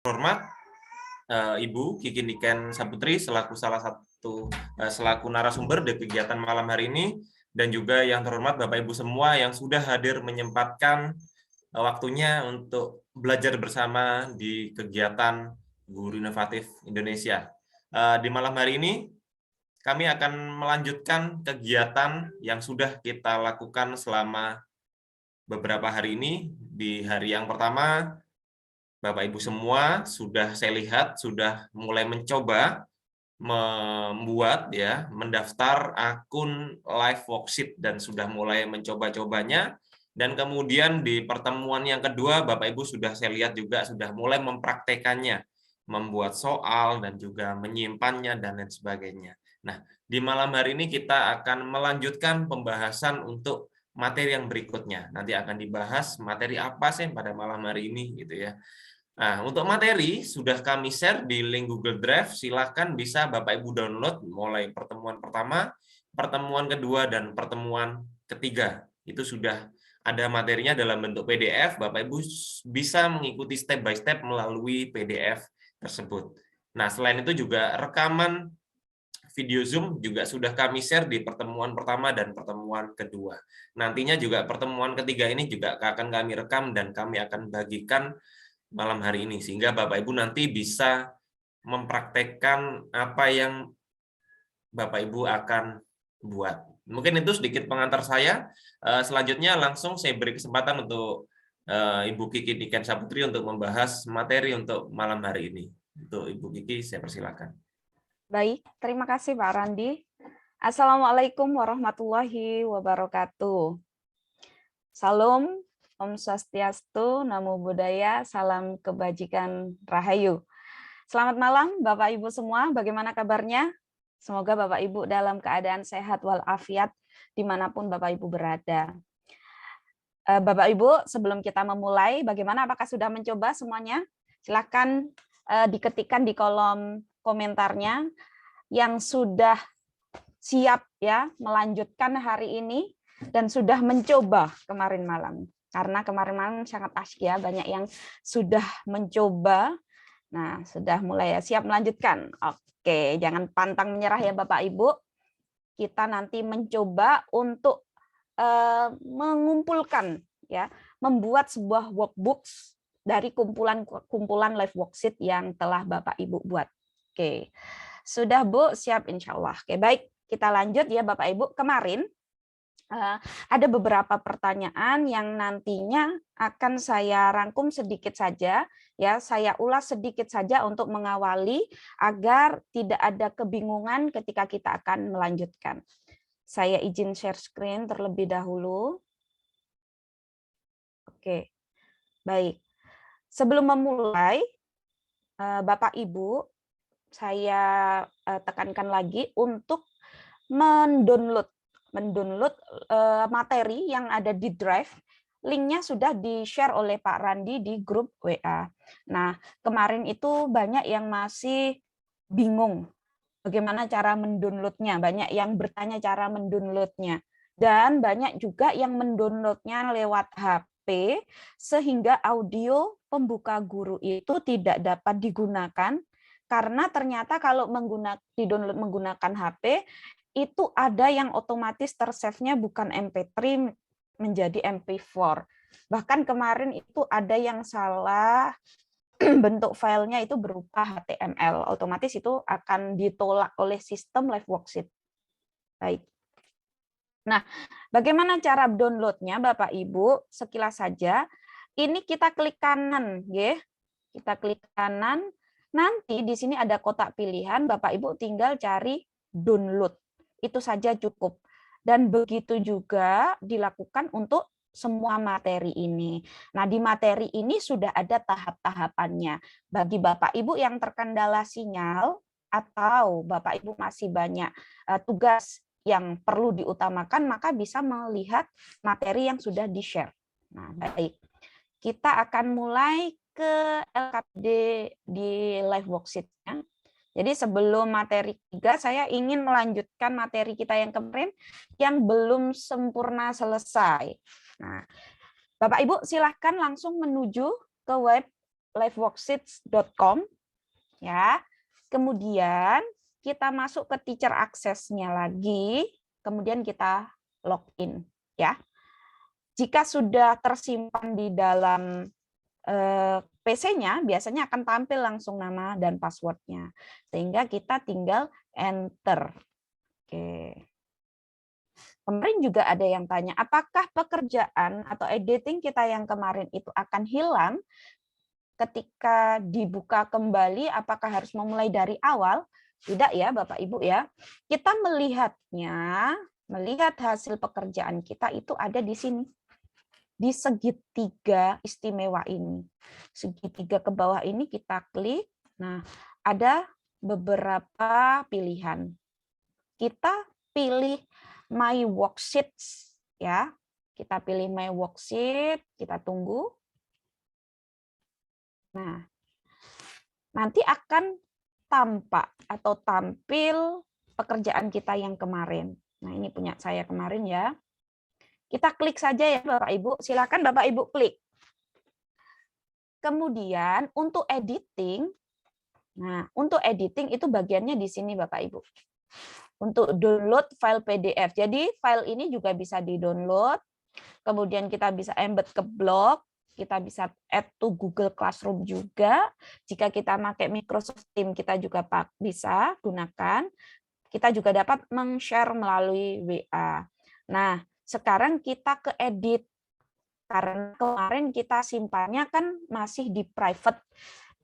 Hormat Ibu Kiki Niken Saputri selaku selaku narasumber di kegiatan malam hari ini, dan juga yang terhormat Bapak Ibu semua yang sudah hadir menyempatkan waktunya untuk belajar bersama di kegiatan Guru Inovatif Indonesia. Di malam hari ini kami akan melanjutkan kegiatan yang sudah kita lakukan selama beberapa hari ini. Di hari yang pertama, Bapak Ibu semua sudah saya lihat sudah mulai mencoba mendaftar akun live worksheet dan sudah mulai mencoba-cobanya. Dan kemudian di pertemuan yang kedua, Bapak Ibu sudah saya lihat juga sudah mulai mempraktekannya, membuat soal dan juga menyimpannya dan lain sebagainya. Nah, di malam hari ini kita akan melanjutkan pembahasan untuk materi yang berikutnya. Nanti akan dibahas materi apa sih pada malam hari ini gitu ya. Nah, untuk materi sudah kami share di link Google Drive, silakan bisa Bapak Ibu download mulai pertemuan pertama, pertemuan kedua, dan pertemuan ketiga. Itu sudah ada materinya dalam bentuk PDF, Bapak Ibu bisa mengikuti step by step melalui PDF tersebut. Nah, selain itu juga rekaman video Zoom juga sudah kami share di pertemuan pertama dan pertemuan kedua. Nantinya juga pertemuan ketiga ini juga akan kami rekam dan kami akan bagikan malam hari ini, sehingga Bapak Ibu nanti bisa mempraktekkan apa yang Bapak Ibu akan buat. Mungkin itu sedikit pengantar saya. Selanjutnya langsung saya beri kesempatan untuk Ibu Kiki Niken Saputri untuk membahas materi untuk malam hari ini. Untuk Ibu Kiki, saya persilakan. Baik, terima kasih Pak Randi. Assalamualaikum warahmatullahi wabarakatuh. Salam, Om Swastiastu, Namo Buddhaya, salam kebajikan Rahayu. Selamat malam Bapak Ibu semua, bagaimana kabarnya? Semoga Bapak Ibu dalam keadaan sehat walafiat dimanapun Bapak Ibu berada. Bapak Ibu, sebelum kita memulai, bagaimana, apakah sudah mencoba semuanya? Silakan diketikkan di kolom komentarnya yang sudah siap ya melanjutkan hari ini dan sudah mencoba kemarin malam. Karena kemarin malam sangat asyik ya, banyak yang sudah mencoba. Nah, sudah mulai ya, siap melanjutkan. Oke, jangan pantang menyerah ya Bapak Ibu. Kita nanti mencoba untuk mengumpulkan ya, membuat sebuah workbooks dari kumpulan live worksheet yang telah Bapak Ibu buat. Oke. Sudah Bu, siap insya Allah. Oke, baik, kita lanjut ya Bapak Ibu. Kemarin ada beberapa pertanyaan yang nantinya akan saya rangkum sedikit saja, ya saya ulas sedikit saja untuk mengawali agar tidak ada kebingungan ketika kita akan melanjutkan. Saya izin share screen terlebih dahulu. Oke, baik. Sebelum memulai, Bapak Ibu, saya tekankan lagi untuk mendownload materi yang ada di Drive. Linknya sudah di-share oleh Pak Randi di grup WA. Nah, kemarin itu banyak yang masih bingung bagaimana cara mendownloadnya. Banyak yang bertanya cara mendownloadnya. Dan banyak juga yang mendownloadnya lewat HP, sehingga audio pembuka guru itu tidak dapat digunakan, karena ternyata kalau di-download menggunakan HP, itu ada yang otomatis tersave-nya bukan MP3 menjadi MP4. Bahkan kemarin itu ada yang salah bentuk filenya itu berupa HTML. Otomatis itu akan ditolak oleh sistem live worksheet. Baik. Nah, bagaimana cara downloadnya Bapak Ibu? Sekilas saja. Ini kita klik kanan, ya. Kita klik kanan. Nanti di sini ada kotak pilihan, Bapak Ibu tinggal cari download. Itu saja cukup. Dan begitu juga dilakukan untuk semua materi ini. Nah, di materi ini sudah ada tahap-tahapannya. Bagi Bapak Ibu yang terkendala sinyal atau Bapak Ibu masih banyak tugas yang perlu diutamakan, maka bisa melihat materi yang sudah di-share. Nah, baik. Kita akan mulai ke LKPD di live worksheet-nya. Jadi sebelum materi 3, saya ingin melanjutkan materi kita yang kemarin yang belum sempurna selesai. Nah, Bapak Ibu silahkan langsung menuju ke web liveworksheets.com ya. Kemudian kita masuk ke teacher access-nya lagi, kemudian kita login ya. Jika sudah tersimpan di dalam PC-nya, biasanya akan tampil langsung nama dan password-nya. Sehingga kita tinggal enter. Oke. Kemarin juga ada yang tanya, apakah pekerjaan atau editing kita yang kemarin itu akan hilang ketika dibuka kembali? Apakah harus memulai dari awal? Tidak ya, Bapak Ibu ya. Kita melihat hasil pekerjaan kita itu ada di sini. Di segitiga istimewa ini. Segitiga ke bawah ini kita klik. Nah, ada beberapa pilihan. Kita pilih My Worksheets ya. Kita pilih My Worksheet, kita tunggu. Nah, nanti akan tampak atau tampil pekerjaan kita yang kemarin. Nah, ini punya saya kemarin ya. Kita klik saja ya Bapak Ibu, silakan Bapak Ibu klik. Kemudian untuk editing, nah untuk editing itu bagiannya di sini Bapak Ibu. Untuk download file PDF, jadi file ini juga bisa di-download, kemudian kita bisa embed ke blog, kita bisa add to Google Classroom juga, jika kita pakai Microsoft Teams kita juga bisa gunakan, kita juga dapat meng-share melalui WA. Nah, sekarang kita ke edit, karena kemarin kita simpannya kan masih di private,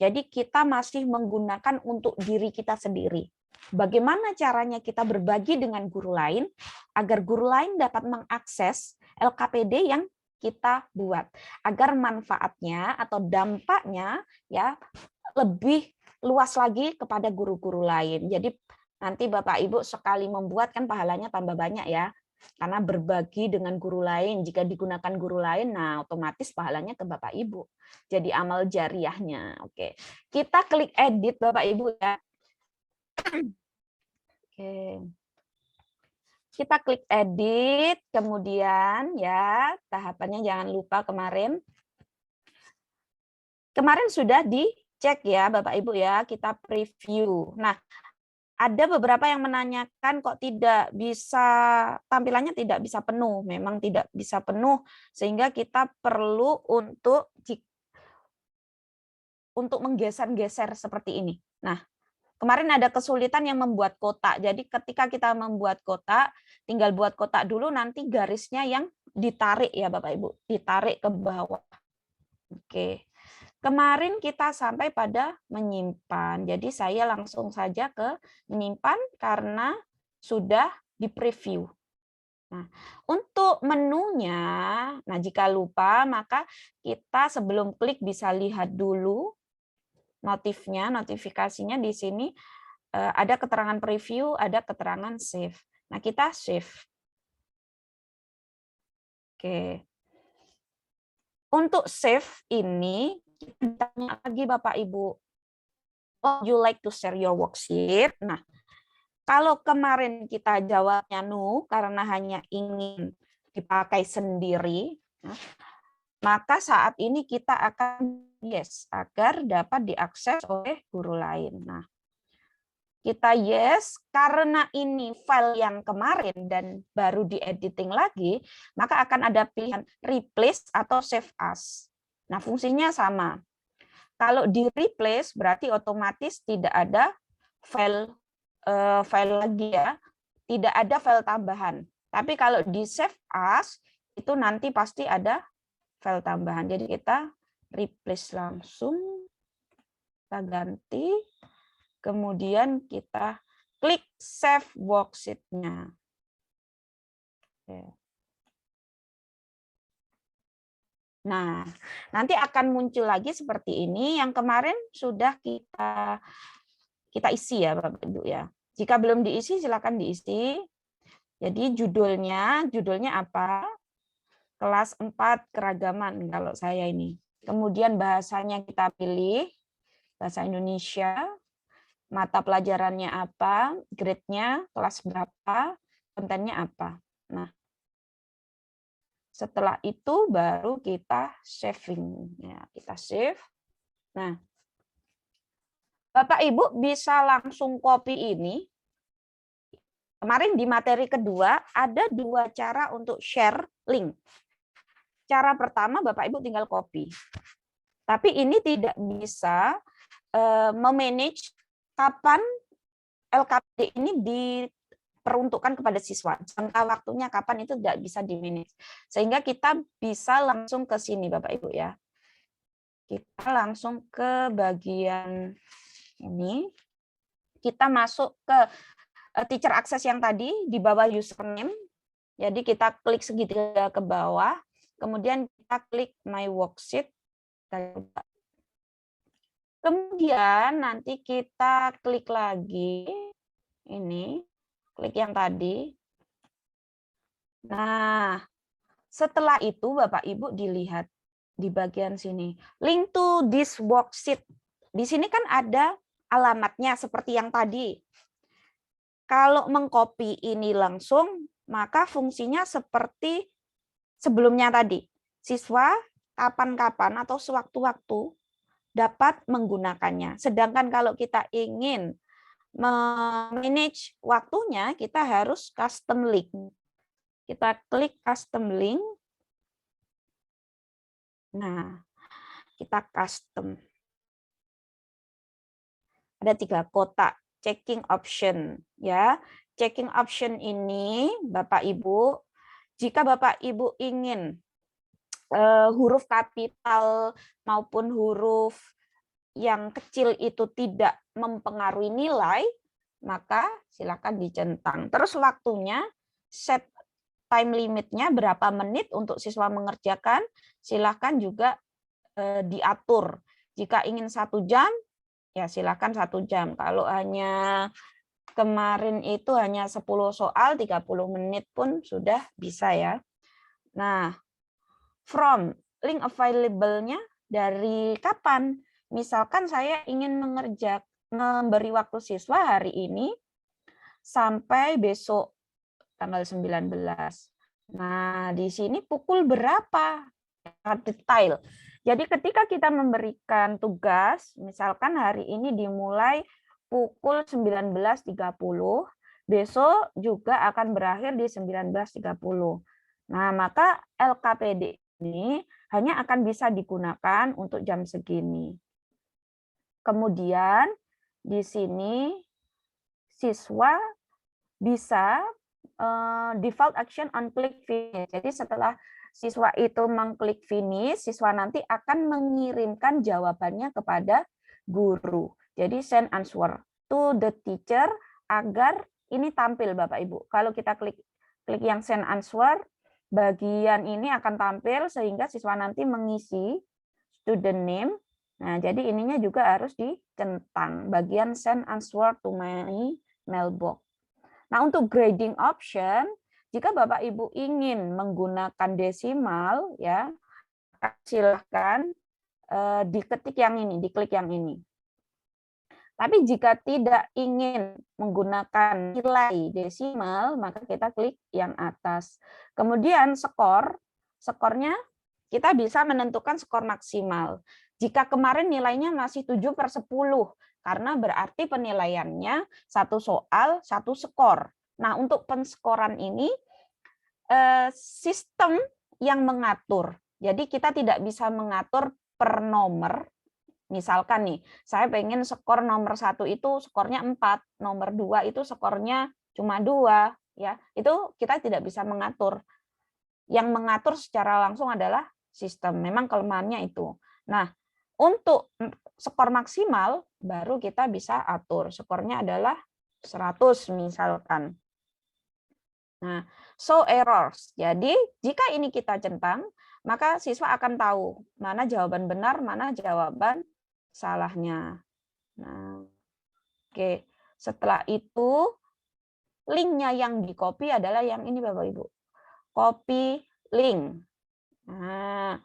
jadi kita masih menggunakan untuk diri kita sendiri. Bagaimana caranya kita berbagi dengan guru lain, agar guru lain dapat mengakses LKPD yang kita buat, agar manfaatnya atau dampaknya ya lebih luas lagi kepada guru-guru lain. Jadi nanti Bapak Ibu sekali membuat kan pahalanya tambah banyak ya. Karena berbagi dengan guru lain, jika digunakan guru lain, nah otomatis pahalanya ke Bapak Ibu. Jadi amal jariahnya. Oke, kita klik edit Bapak Ibu ya. Oke, kita klik edit, kemudian ya tahapannya jangan lupa kemarin sudah dicek ya Bapak Ibu ya, kita preview. Nah, ada beberapa yang menanyakan kok tidak bisa, tampilannya tidak bisa penuh. Memang tidak bisa penuh, sehingga kita perlu untuk menggeser-geser seperti ini. Nah, kemarin ada kesulitan yang membuat kotak. Jadi ketika kita membuat kotak, tinggal buat kotak dulu, nanti garisnya yang ditarik ya Bapak Ibu, ditarik ke bawah. Oke. Kemarin kita sampai pada menyimpan, jadi saya langsung saja ke menyimpan karena sudah di preview. Nah, untuk menunya, nah jika lupa maka kita sebelum klik bisa lihat dulu notifnya, notifikasinya di sini ada keterangan preview, ada keterangan save. Nah kita save. Oke. Untuk save ini kita tanya lagi Bapak Ibu, oh you like to share your worksheet? Nah, kalau kemarin kita jawabnya no karena hanya ingin dipakai sendiri, maka saat ini kita akan yes agar dapat diakses oleh guru lain. Nah, kita yes karena ini file yang kemarin dan baru diediting lagi, maka akan ada pilihan replace atau save as. Nah, fungsinya sama. Kalau di replace berarti otomatis tidak ada file lagi ya, tidak ada file tambahan. Tapi kalau di save as itu nanti pasti ada file tambahan. Jadi kita replace langsung, kita ganti, kemudian kita klik save worksheet-nya. Nah, nanti akan muncul lagi seperti ini. Yang kemarin sudah kita isi ya, Bapak Ibu ya. Jika belum diisi, silakan diisi. Jadi judulnya apa? Kelas 4 keragaman kalau saya ini. Kemudian bahasanya kita pilih, bahasa Indonesia. Mata pelajarannya apa? Grade-nya kelas berapa? Kontennya apa? Nah, setelah itu baru kita saving. Ya, kita save. Nah, Bapak Ibu bisa langsung copy ini. Kemarin di materi kedua ada 2 cara untuk share link. Cara pertama Bapak Ibu tinggal copy. Tapi ini tidak bisa memanage kapan LKPD ini diperuntukkan kepada siswa. Jangka waktunya kapan itu tidak bisa di-manage. Sehingga kita bisa langsung ke sini Bapak Ibu ya. Kita langsung ke bagian ini. Kita masuk ke teacher access yang tadi di bawah username. Jadi kita klik segitiga ke bawah, kemudian kita klik my worksheet. Kemudian nanti kita klik lagi ini, klik yang tadi. Nah, setelah itu Bapak Ibu dilihat di bagian sini, link to this worksheet. Di sini kan ada alamatnya seperti yang tadi. Kalau mengcopy ini langsung, maka fungsinya seperti sebelumnya tadi. Siswa kapan-kapan atau sewaktu-waktu dapat menggunakannya. Sedangkan kalau kita ingin manage waktunya, kita harus custom link. Kita klik custom link. Nah, kita custom. Ada 3 kotak. Checking option ya. Checking option ini Bapak Ibu, jika Bapak Ibu ingin huruf kapital maupun huruf yang kecil itu tidak mempengaruhi nilai, maka silakan dicentang. Terus waktunya, set time limitnya berapa menit untuk siswa mengerjakan, silakan juga diatur. Jika ingin 1 jam, ya silakan 1 jam. Kalau hanya kemarin itu hanya 10 soal, 30 menit pun sudah bisa ya. Nah, from, link available-nya dari kapan? Misalkan saya ingin memberi waktu siswa hari ini sampai besok tanggal 19. Nah, di sini pukul berapa? Detail. Jadi ketika kita memberikan tugas, misalkan hari ini dimulai pukul 19.30, besok juga akan berakhir di 19.30. Nah, maka LKPD ini hanya akan bisa digunakan untuk jam segini. Kemudian di sini siswa bisa default action on click finish. Jadi setelah siswa itu mengklik finish, siswa nanti akan mengirimkan jawabannya kepada guru. Jadi send answer to the teacher agar ini tampil Bapak Ibu. Kalau kita klik yang send answer, bagian ini akan tampil sehingga siswa nanti mengisi student name. Nah, jadi ininya juga harus dicentang bagian send answer to my mailbox. Nah, untuk grading option, jika Bapak Ibu ingin menggunakan desimal, ya silahkan diketik yang ini, diklik yang ini. Tapi jika tidak ingin menggunakan nilai desimal, maka kita klik yang atas. Kemudian skornya kita bisa menentukan skor maksimal. Jika kemarin nilainya masih 7/10, karena berarti penilaiannya 1 soal, 1 skor. Nah, untuk penskoran ini sistem yang mengatur. Jadi kita tidak bisa mengatur per nomor. Misalkan nih, saya pengen skor nomor 1 itu skornya 4, nomor 2 itu skornya cuma 2, ya. Itu kita tidak bisa mengatur. Yang mengatur secara langsung adalah sistem. Memang kelemahannya itu. Nah, untuk skor maksimal baru kita bisa atur. Skornya adalah 100 misalkan. Nah, show errors. Jadi, jika ini kita centang, maka siswa akan tahu mana jawaban benar, mana jawaban salahnya. Nah, oke. Setelah itu, linknya yang di-copy adalah yang ini Bapak Ibu. Copy link. Nah,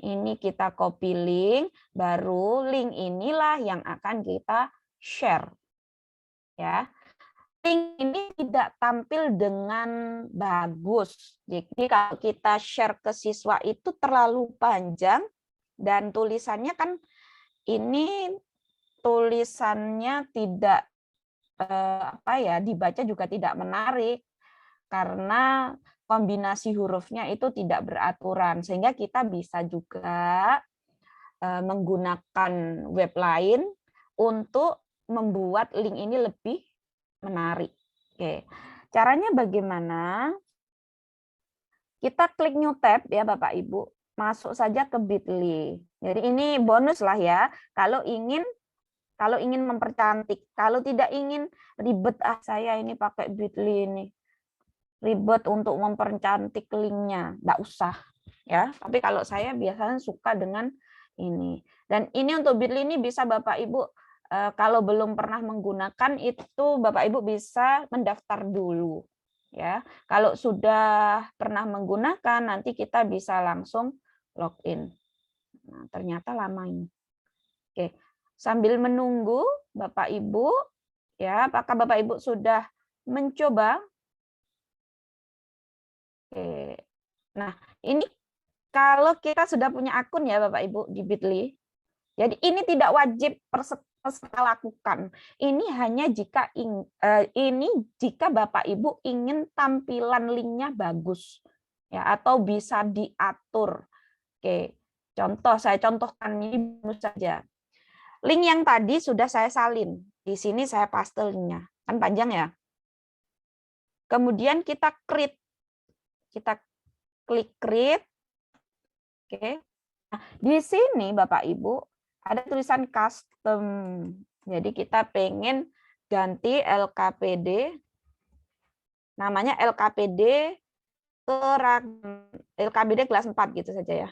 ini kita copy link, baru link inilah yang akan kita share. Ya. Link ini tidak tampil dengan bagus. Jadi kalau kita share ke siswa itu terlalu panjang dan tulisannya kan ini tulisannya tidak dibaca juga tidak menarik karena kombinasi hurufnya itu tidak beraturan, sehingga kita bisa juga menggunakan web lain untuk membuat link ini lebih menarik. Oke, caranya bagaimana? Kita klik new tab ya Bapak Ibu, masuk saja ke Bitly. Jadi ini bonus lah ya, kalau ingin mempercantik. Kalau tidak ingin ribet, saya ini pakai Bitly ini ribet untuk mempercantik linknya, enggak usah ya. Tapi kalau saya biasanya suka dengan ini. Dan ini untuk Bitly ini bisa Bapak Ibu kalau belum pernah menggunakan itu Bapak Ibu bisa mendaftar dulu ya. Kalau sudah pernah menggunakan nanti kita bisa langsung login. Nah, ternyata lama ini. Oke. Sambil menunggu Bapak Ibu ya, apakah Bapak Ibu sudah mencoba? Oke. Nah, ini kalau kita sudah punya akun ya Bapak Ibu di Bitly. Jadi ini tidak wajib peserta lakukan. Ini hanya jika jika Bapak Ibu ingin tampilan linknya bagus ya atau bisa diatur. Oke. Saya contohkan ini saja. Link yang tadi sudah saya salin. Di sini saya paste linknya. Kan panjang ya. Kemudian kita create. Kita klik create. Oke. Nah, di sini Bapak Ibu ada tulisan custom. Jadi kita pengen ganti LKPD. Namanya LKPD LKPD kelas 4 gitu saja ya.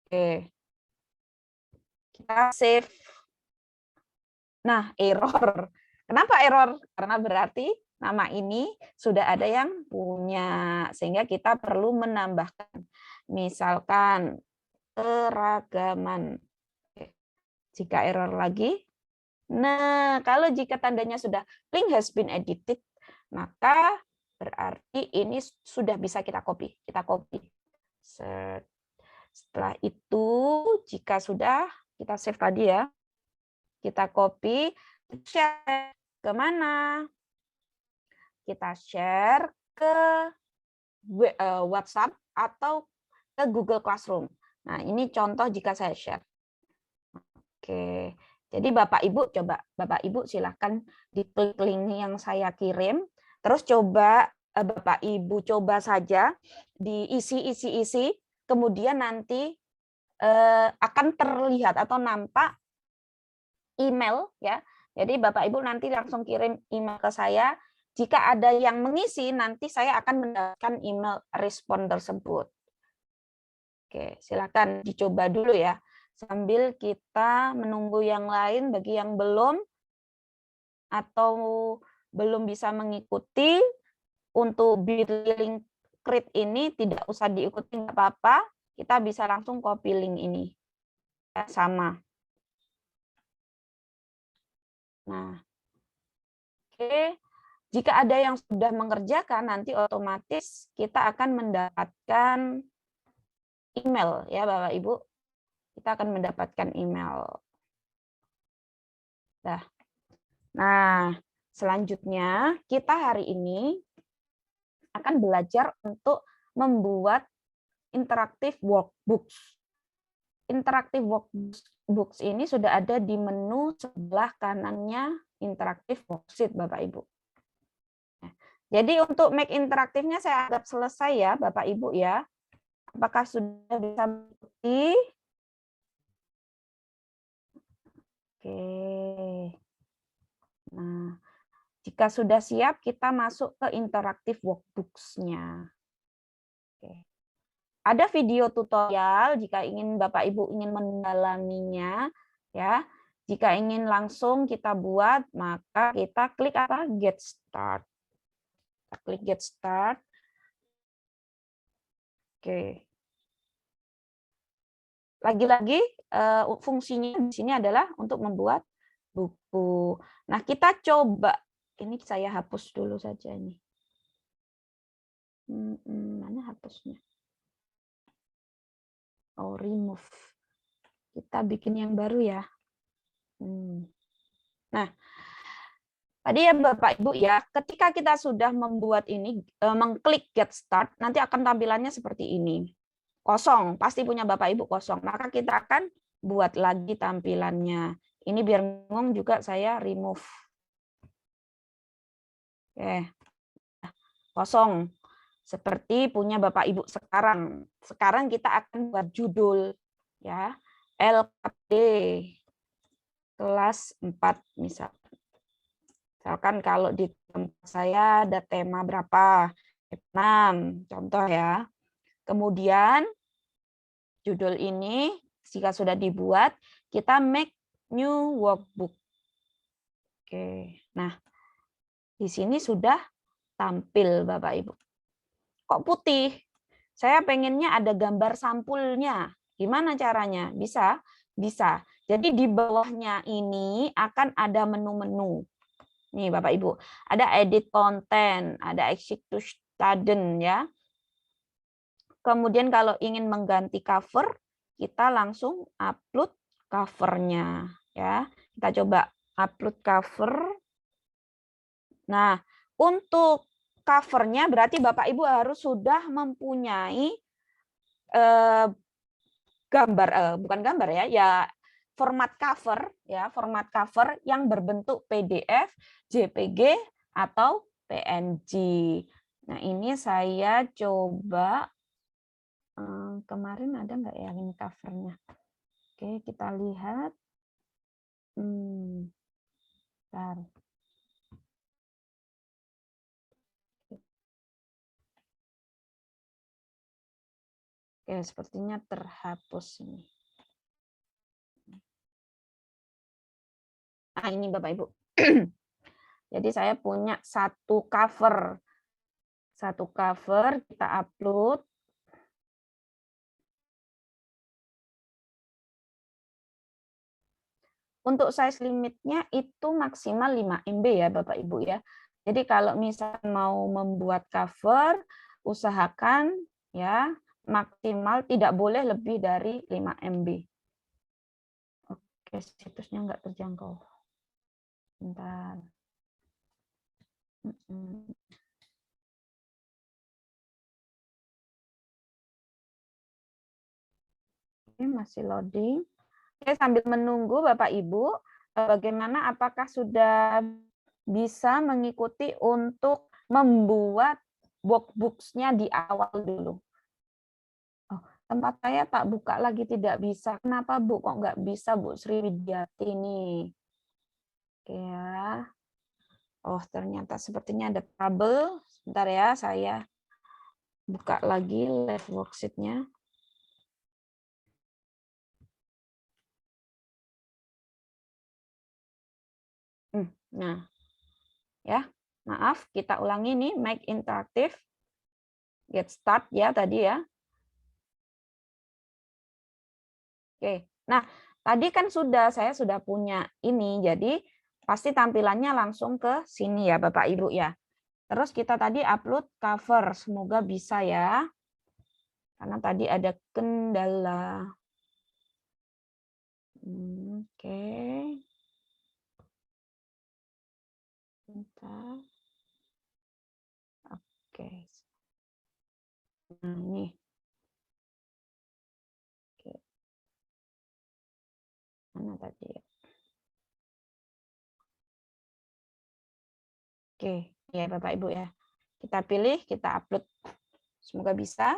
Oke. Kita save. Nah, error. Kenapa error? Karena berarti nama ini sudah ada yang punya, sehingga kita perlu menambahkan. Misalkan keragaman. Jika error lagi. Nah, kalau jika tandanya sudah link has been edited, maka berarti ini sudah bisa kita copy. Kita copy. Setelah itu, jika sudah, kita save tadi ya. Kita copy, share ke mana? Kita share ke WhatsApp atau ke Google Classroom. Nah, ini contoh jika saya share. Oke, jadi Bapak Ibu silahkan diklik link yang saya kirim, terus coba Bapak Ibu coba saja diisi, kemudian nanti akan terlihat atau nampak email ya. Jadi Bapak Ibu nanti langsung kirim email ke saya. Jika ada yang mengisi, nanti saya akan mendapatkan email respon tersebut. Oke, silakan dicoba dulu ya. Sambil kita menunggu yang lain bagi yang belum atau belum bisa mengikuti, untuk Bitly link create ini tidak usah diikuti, nggak apa-apa. Kita bisa langsung copy link ini. Ya, sama. Nah, oke. Jika ada yang sudah mengerjakan, nanti otomatis kita akan mendapatkan email ya Bapak Ibu. Kita akan mendapatkan email. Nah, selanjutnya kita hari ini akan belajar untuk membuat interaktif workbooks. Interaktif workbooks ini sudah ada di menu sebelah kanannya interaktif worksheet Bapak Ibu. Jadi untuk make interaktifnya saya anggap selesai ya Bapak Ibu ya. Apakah sudah bisa mengikuti? Oke. Nah, jika sudah siap kita masuk ke interaktif workbooks-nya. Oke. Ada video tutorial jika ingin Bapak Ibu ingin mendalaminya ya. Jika ingin langsung kita buat, maka kita klik apa? Get start. Kita klik get start. Oke. Lagi-lagi fungsinya di sini adalah untuk membuat buku. Nah, kita coba. Ini saya hapus dulu saja ini. Mana hapusnya? Oh, remove. Kita bikin yang baru ya. Nah, tadi ya Bapak Ibu ya, ketika kita sudah membuat ini, mengklik Get Start, nanti akan tampilannya seperti ini. Kosong, pasti punya Bapak Ibu kosong. Maka kita akan buat lagi tampilannya. Ini biar bingung juga saya remove. Oke. Kosong. Seperti punya Bapak Ibu sekarang. Sekarang kita akan buat judul ya. LKD kelas 4 misalkan. Misalkan kalau di tempat saya ada tema berapa? 6 contoh ya. Kemudian judul ini jika sudah dibuat, kita make new workbook. Oke. Nah, di sini sudah tampil Bapak Ibu. Kok putih? Saya pengennya ada gambar sampulnya. Gimana caranya? Bisa? Bisa. Jadi di bawahnya ini akan ada menu-menu. Nih Bapak Ibu, ada edit content, ada execute student ya. Kemudian kalau ingin mengganti cover, kita langsung upload covernya ya. Kita coba upload cover. Nah, untuk covernya berarti Bapak Ibu harus sudah mempunyai gambar, bukan gambar ya format cover yang berbentuk PDF, JPG atau PNG. Nah, ini saya coba kemarin ada nggak ya ini covernya? Oke, kita lihat. Bentar. Oke, sepertinya terhapus ini. Nah, ini Bapak Ibu. Jadi saya punya satu cover. Satu cover kita upload. Untuk size limitnya itu maksimal 5 MB ya Bapak Ibu ya. Jadi kalau misalnya mau membuat cover, usahakan ya maksimal tidak boleh lebih dari 5 MB. Oke, situsnya nggak terjangkau. Bentar. Ini masih loading. Oke, sambil menunggu Bapak Ibu, bagaimana apakah sudah bisa mengikuti untuk membuat workbooks-nya di awal dulu. Oh, tempat saya tak buka lagi tidak bisa. Kenapa Bu? Kok nggak bisa Bu Sri Widyati ini? Oke ya. Oh, ternyata sepertinya ada trouble. Sebentar ya, saya buka lagi live worksheet-nya. Nah, ya, maaf, kita ulangi nih, make interactive, get start ya tadi ya. Oke, nah tadi kan saya sudah punya ini, jadi pasti tampilannya langsung ke sini ya Bapak Ibu ya. Terus kita tadi upload cover, semoga bisa ya. Karena tadi ada kendala. Oke. Bentar. Oke. Nah, ini. Oke. Mana tadi ya? Oke, ya Bapak Ibu ya. Kita pilih, kita upload. Semoga bisa.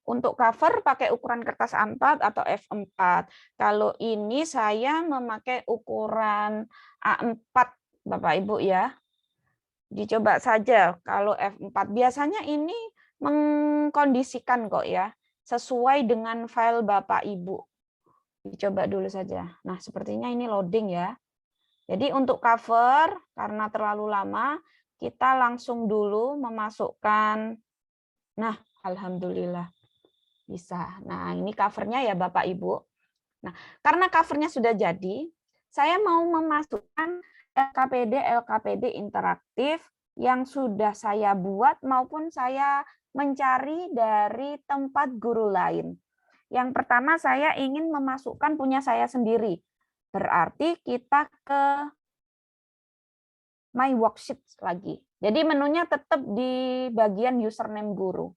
Untuk cover pakai ukuran kertas A4 atau F4. Kalau ini saya memakai ukuran A4 Bapak Ibu ya. Dicoba saja kalau F4. Biasanya ini mengkondisikan kok ya, sesuai dengan file Bapak Ibu. Dicoba dulu saja. Nah, sepertinya ini loading ya. Jadi untuk cover karena terlalu lama, kita langsung dulu memasukkan. Nah, alhamdulillah bisa. Nah, ini covernya ya Bapak Ibu. Nah, karena covernya sudah jadi, saya mau memasukkan LKPD interaktif yang sudah saya buat maupun saya mencari dari tempat guru lain. Yang pertama saya ingin memasukkan punya saya sendiri. Berarti kita ke My Worksheet lagi. Jadi menunya tetap di bagian username guru.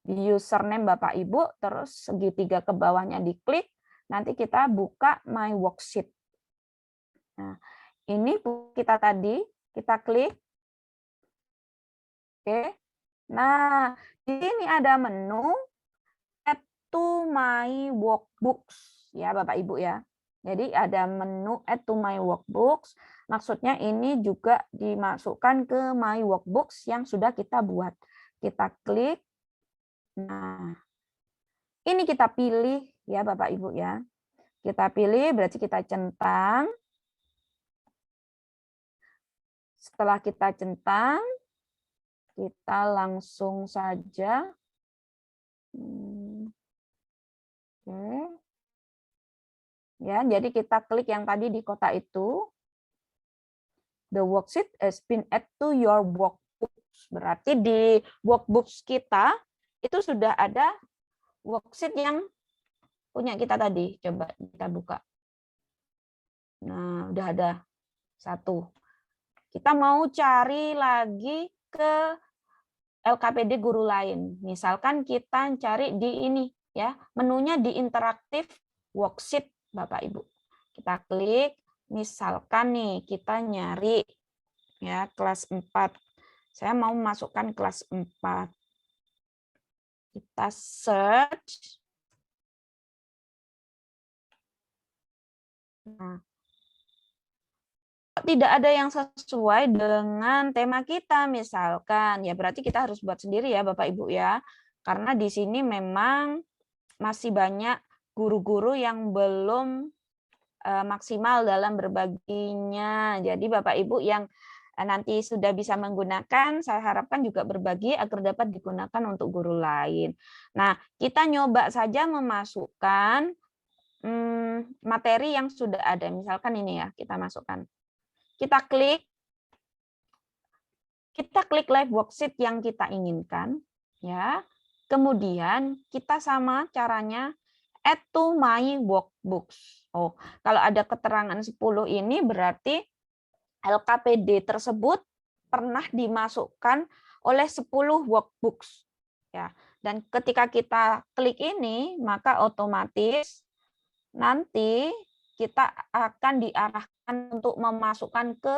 Di username Bapak Ibu, terus segitiga ke bawahnya diklik, nanti kita buka My Worksheet. Nah, ini kita tadi, kita klik. Oke. Nah, di sini ada menu Add to My Workbooks ya Bapak Ibu ya. Jadi ada menu Add to My Workbooks, maksudnya ini juga dimasukkan ke My Workbooks yang sudah kita buat. Kita klik. Nah, ini kita pilih ya Bapak Ibu ya. Kita pilih berarti kita centang. Setelah kita centang, kita langsung saja. Oke. Ya, jadi kita klik yang tadi di kotak itu. The worksheet has been added to your workbooks. Berarti di workbooks kita itu sudah ada worksheet yang punya kita tadi. Coba kita buka. Nah, udah ada satu. Kita mau cari lagi ke LKPD guru lain. Misalkan kita cari di ini ya, menunya di interaktif worksheet Bapak Ibu. Kita klik, misalkan nih kita nyari ya kelas 4. Saya mau masukkan kelas 4. Kita search. Nah, tidak ada yang sesuai dengan tema kita misalkan, ya berarti kita harus buat sendiri ya Bapak Ibu ya. Karena di sini memang masih banyak guru-guru yang belum maksimal dalam berbaginya. Jadi Bapak Ibu yang nanti sudah bisa menggunakan, saya harapkan juga berbagi agar dapat digunakan untuk guru lain. Nah, kita nyoba saja memasukkan materi yang sudah ada. Misalkan ini ya, kita masukkan. Kita klik live worksheet yang kita inginkan, ya. Kemudian kita sama caranya add to my workbooks. Oh, kalau ada keterangan 10 ini berarti LKPD tersebut pernah dimasukkan oleh 10 workbooks. Ya. Dan ketika kita klik ini, maka otomatis nanti kita akan diarahkan untuk memasukkan ke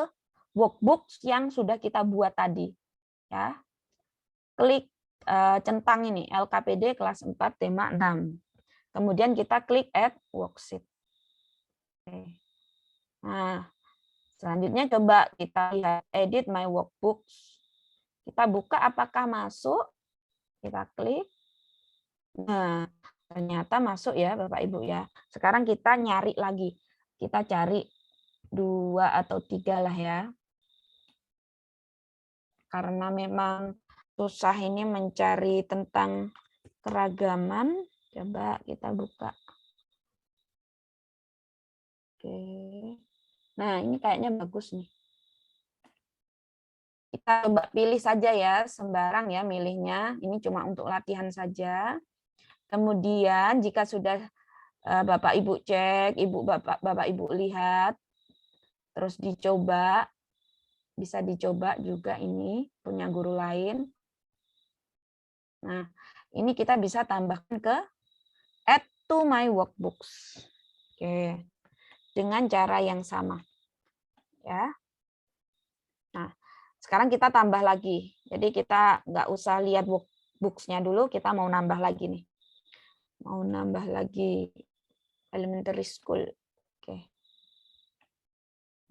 workbooks yang sudah kita buat tadi. Ya. Klik centang ini, LKPD kelas 4 tema 6. Kemudian kita klik Add Worksheet. Oke. Nah, selanjutnya coba kita lihat Edit My Workbooks. Kita buka apakah masuk. Kita klik. Nah, ternyata masuk ya Bapak Ibu ya. Sekarang kita nyari lagi. Kita cari 2 atau 3 lah ya. Karena memang susah ini mencari tentang keragaman. Coba kita buka. Oke. Nah, ini kayaknya bagus nih. Kita coba pilih saja ya, sembarang ya milihnya. Ini cuma untuk latihan saja. Kemudian jika sudah Bapak Ibu cek, Bapak Ibu lihat, terus dicoba, bisa dicoba juga ini punya guru lain. Nah, ini kita bisa tambahkan ke Add to My Workbooks. Oke. Dengan cara yang sama. Ya. Nah, sekarang kita tambah lagi. Jadi kita nggak usah lihat workbooks-nya dulu, kita mau nambah lagi nih. Mau nambah lagi elementary school. Oke.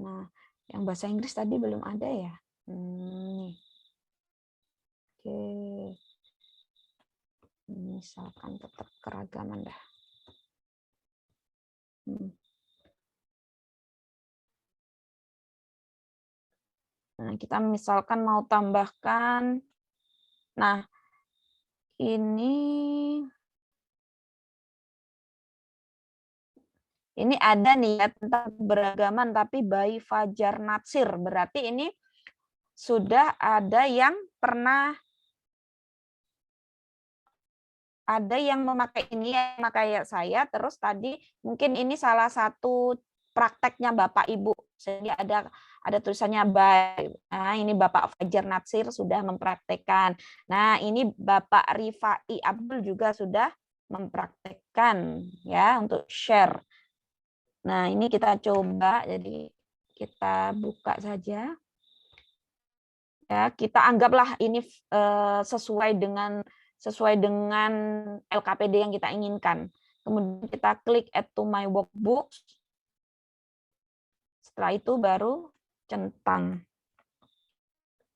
Nah, yang bahasa Inggris tadi belum ada ya. Nih. Oke. Misalkan tetap keragaman dah. Nah, kita misalkan mau tambahkan. Nah, ini Ini ada nih ya tentang keberagaman, tapi by Fajar Natsir. Berarti ini sudah ada yang pernah memakai ini ya, kayak saya. Terus tadi mungkin ini salah satu prakteknya Bapak Ibu. Sehingga ada tulisannya by. Nah, ini Bapak Fajar Natsir sudah mempraktekkan. Nah, ini Bapak Rifai Abdul juga sudah mempraktekkan ya untuk share. Nah, ini kita coba, jadi kita buka saja. Ya, kita anggaplah ini sesuai dengan LKPD yang kita inginkan. Kemudian kita klik add to my workbooks. Setelah itu baru centang.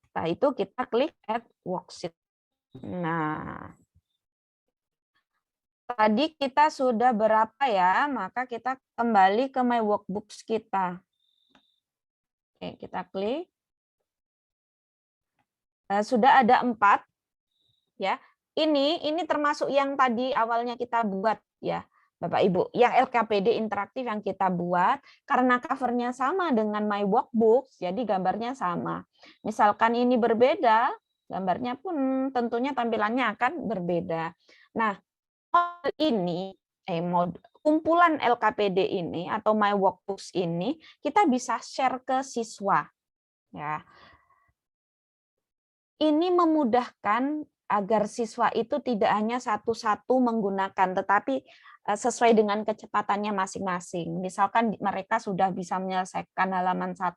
Setelah itu kita klik add worksheet. Nah, tadi kita sudah berapa ya, maka kita kembali ke my workbooks kita. Oke, kita klik. Sudah ada 4 ya. Ini termasuk yang tadi awalnya kita buat ya, Bapak Ibu. Yang LKPD interaktif yang kita buat karena covernya sama dengan my workbooks, jadi gambarnya sama. Misalkan ini berbeda, gambarnya pun tentunya tampilannya akan berbeda. Nah, kumpulan LKPD ini atau my workbooks ini kita bisa share ke siswa ya. Ini memudahkan agar siswa itu tidak hanya satu-satu menggunakan, tetapi sesuai dengan kecepatannya masing-masing. Misalkan mereka sudah bisa menyelesaikan halaman 1,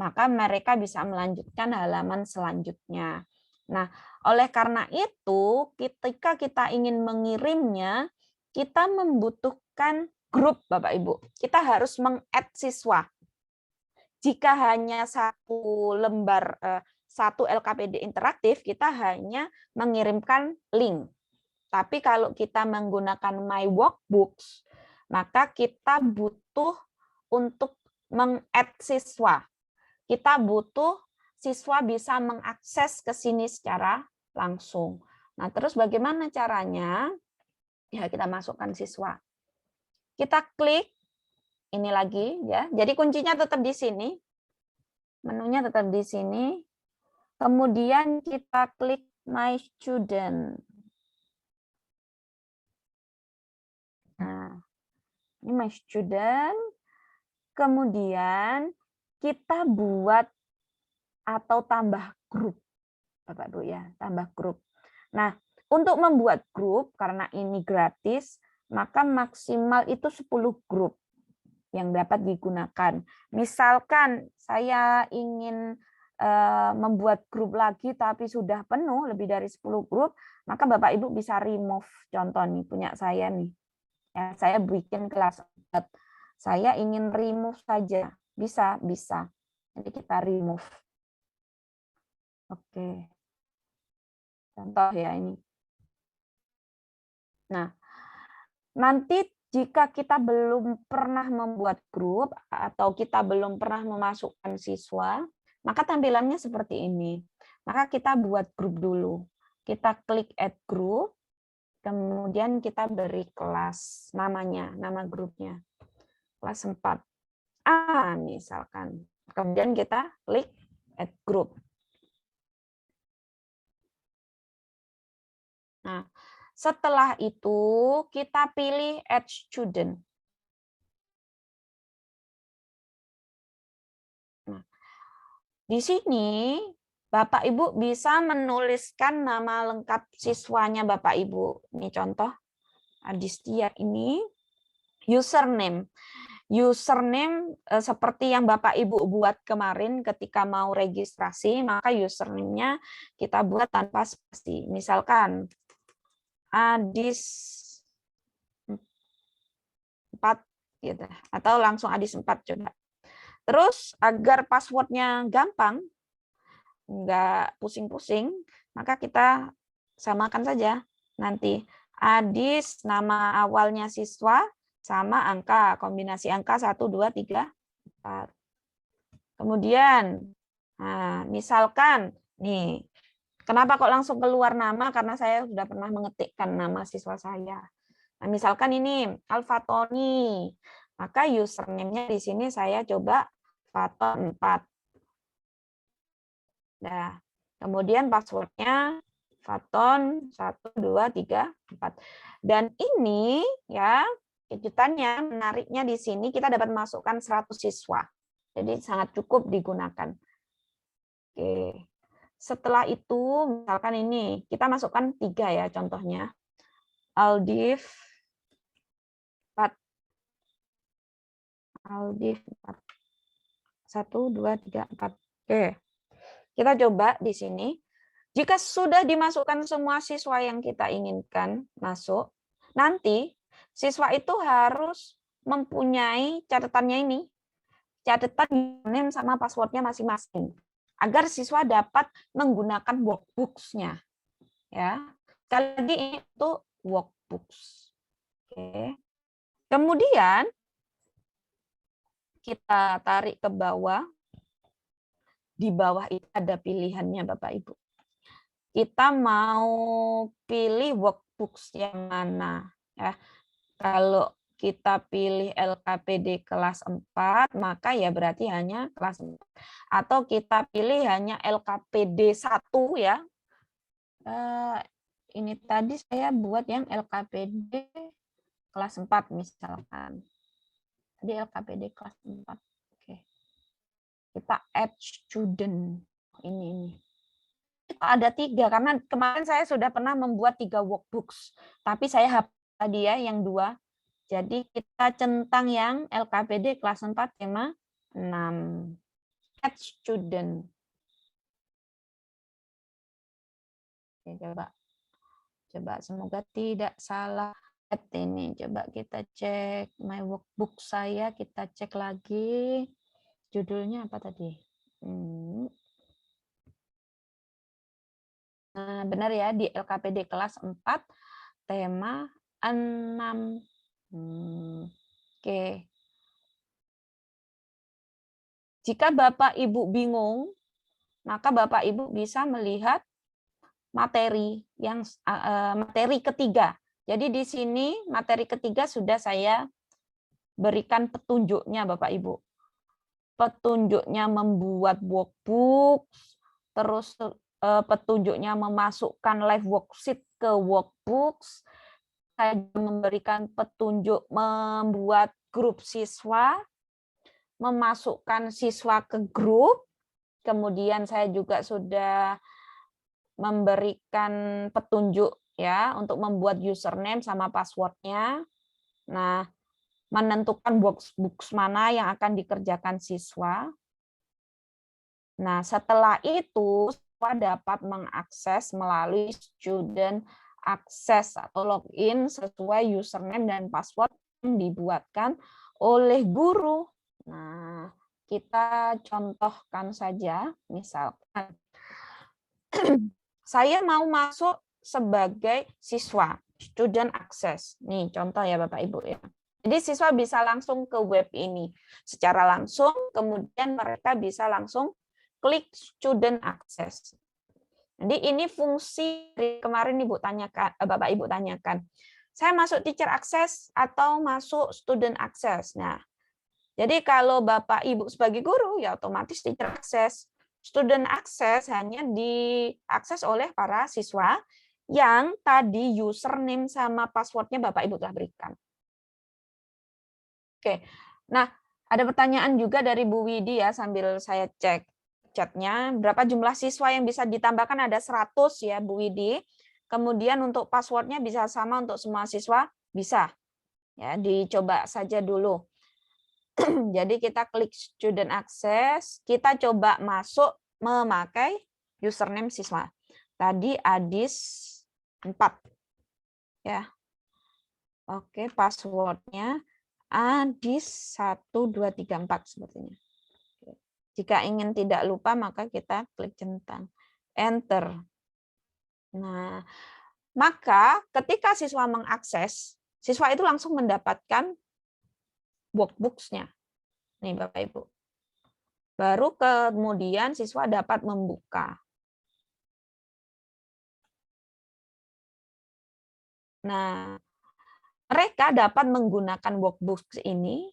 maka mereka bisa melanjutkan halaman selanjutnya. Nah, oleh karena itu, ketika kita ingin mengirimnya, kita membutuhkan grup, Bapak Ibu. Kita harus meng-add siswa. Jika hanya satu lembar, satu LKPD interaktif, kita hanya mengirimkan link. Tapi kalau kita menggunakan My Workbooks, maka kita butuh untuk meng-add siswa. Kita butuh siswa bisa mengakses ke sini secara langsung. Nah, terus bagaimana caranya? Ya, kita masukkan siswa. Kita klik ini lagi ya. Jadi kuncinya tetap di sini. Menunya tetap di sini. Kemudian kita klik My Student. Nah, ini My Student. Kemudian kita buat atau tambah grup. Bapak Ibu ya, tambah grup. Nah, untuk membuat grup, karena ini gratis, maka maksimal itu 10 grup yang dapat digunakan. Misalkan saya ingin membuat grup lagi tapi sudah penuh lebih dari 10 grup, maka Bapak Ibu bisa remove. Contoh nih punya saya nih. Ya, saya bikin kelas 4. Saya ingin remove saja. Bisa. Jadi kita remove. Oke. Contoh ya ini. Nah, nanti jika kita belum pernah membuat grup atau kita belum pernah memasukkan siswa, maka tampilannya seperti ini. Maka kita buat grup dulu. Kita klik add group, kemudian kita beri kelas namanya, nama grupnya. Kelas 4. Misalkan. Kemudian kita klik add group. Nah, setelah itu kita pilih add student. Nah, di sini Bapak Ibu bisa menuliskan nama lengkap siswanya Bapak Ibu. Ini contoh Adistia ini username. Username seperti yang Bapak Ibu buat kemarin ketika mau registrasi, maka username-nya kita buat tanpa spasi. Misalkan Adis 4 gitu, atau langsung Adis 4 coba. Terus agar passwordnya gampang, nggak pusing-pusing, maka kita samakan saja nanti Adis nama awalnya siswa sama angka, kombinasi angka 1, 2, 3, 4. Kemudian, nah, misalkan, nih, kenapa kok langsung keluar nama? Karena saya sudah pernah mengetikkan nama siswa saya. Nah, misalkan ini Alfatoni. Maka username-nya di sini saya coba Faton 4. Nah, kemudian password-nya Faton 1, 2, 3, 4. Dan ini ya, kejutannya, menariknya di sini kita dapat masukkan 100 siswa. Jadi sangat cukup digunakan. Oke. Setelah itu, misalkan ini, kita masukkan 3 ya contohnya. Aldif 4. Aldif 4. 1, 2, 3, 4. Oke. Kita coba di sini. Jika sudah dimasukkan semua siswa yang kita inginkan masuk, nanti siswa itu harus mempunyai catatannya ini. Catatan username sama password-nya masing-masing. Agar siswa dapat menggunakan workbooks-nya. Ya. Sekali lagi ini itu workbooks. Oke. Kemudian kita tarik ke bawah. Di bawah itu ada pilihannya Bapak Ibu. Kita mau pilih workbooks yang mana ya. Kalau kita pilih LKPD kelas 4, maka ya berarti hanya kelas 4. Atau kita pilih hanya LKPD 1 ya. Ini tadi saya buat yang LKPD kelas 4 misalkan. Tadi LKPD kelas 4. Oke. Kita add student. Ini. Ada 3 karena kemarin saya sudah pernah membuat 3 workbooks, tapi saya hapus tadi ya yang 2. Jadi kita centang yang LKPD kelas 4 tema 6. Add student. Oke, coba semoga tidak salah. Ini coba kita cek my workbook saya, kita cek lagi. Judulnya apa tadi? Nah, benar ya, di LKPD kelas 4, tema 6. Oke. Jika Bapak Ibu bingung, maka Bapak Ibu bisa melihat materi yang materi ketiga. Jadi di sini materi ketiga sudah saya berikan petunjuknya Bapak Ibu. Petunjuknya membuat workbook, terus petunjuknya memasukkan live worksheet ke workbooks. Saya memberikan petunjuk membuat grup siswa, memasukkan siswa ke grup. Kemudian saya juga sudah memberikan petunjuk ya untuk membuat username sama password-nya. Nah, menentukan workbooks mana yang akan dikerjakan siswa. Nah, setelah itu siswa dapat mengakses melalui student access atau login sesuai username dan password yang dibuatkan oleh guru. Nah, kita contohkan saja, misalkan saya mau masuk sebagai siswa, student access. Nih, contoh ya Bapak Ibu ya. Jadi siswa bisa langsung ke web ini secara langsung, kemudian mereka bisa langsung klik student access. Jadi ini fungsi dari kemarin Ibu tanyakan, Bapak Ibu tanyakan. Saya masuk teacher access atau masuk student access. Nah, jadi kalau Bapak Ibu sebagai guru ya otomatis teacher access. Student access hanya diakses oleh para siswa yang tadi username sama password-nya Bapak Ibu telah berikan. Oke, nah ada pertanyaan juga dari Bu Widi ya sambil saya cek chatnya. Berapa jumlah siswa yang bisa ditambahkan? Ada 100 ya Bu Widi. Kemudian untuk password-nya bisa sama untuk semua siswa? Bisa. Ya, dicoba saja dulu. Jadi kita klik student access, kita coba masuk memakai username siswa. Tadi Adis 4. Ya. Oke, passwordnya Adis 1234 sepertinya. Jika ingin tidak lupa maka kita klik centang enter. Nah, maka ketika siswa mengakses, siswa itu langsung mendapatkan workbooks-nya. Nih Bapak Ibu. Baru kemudian siswa dapat membuka. Nah, mereka dapat menggunakan workbooks ini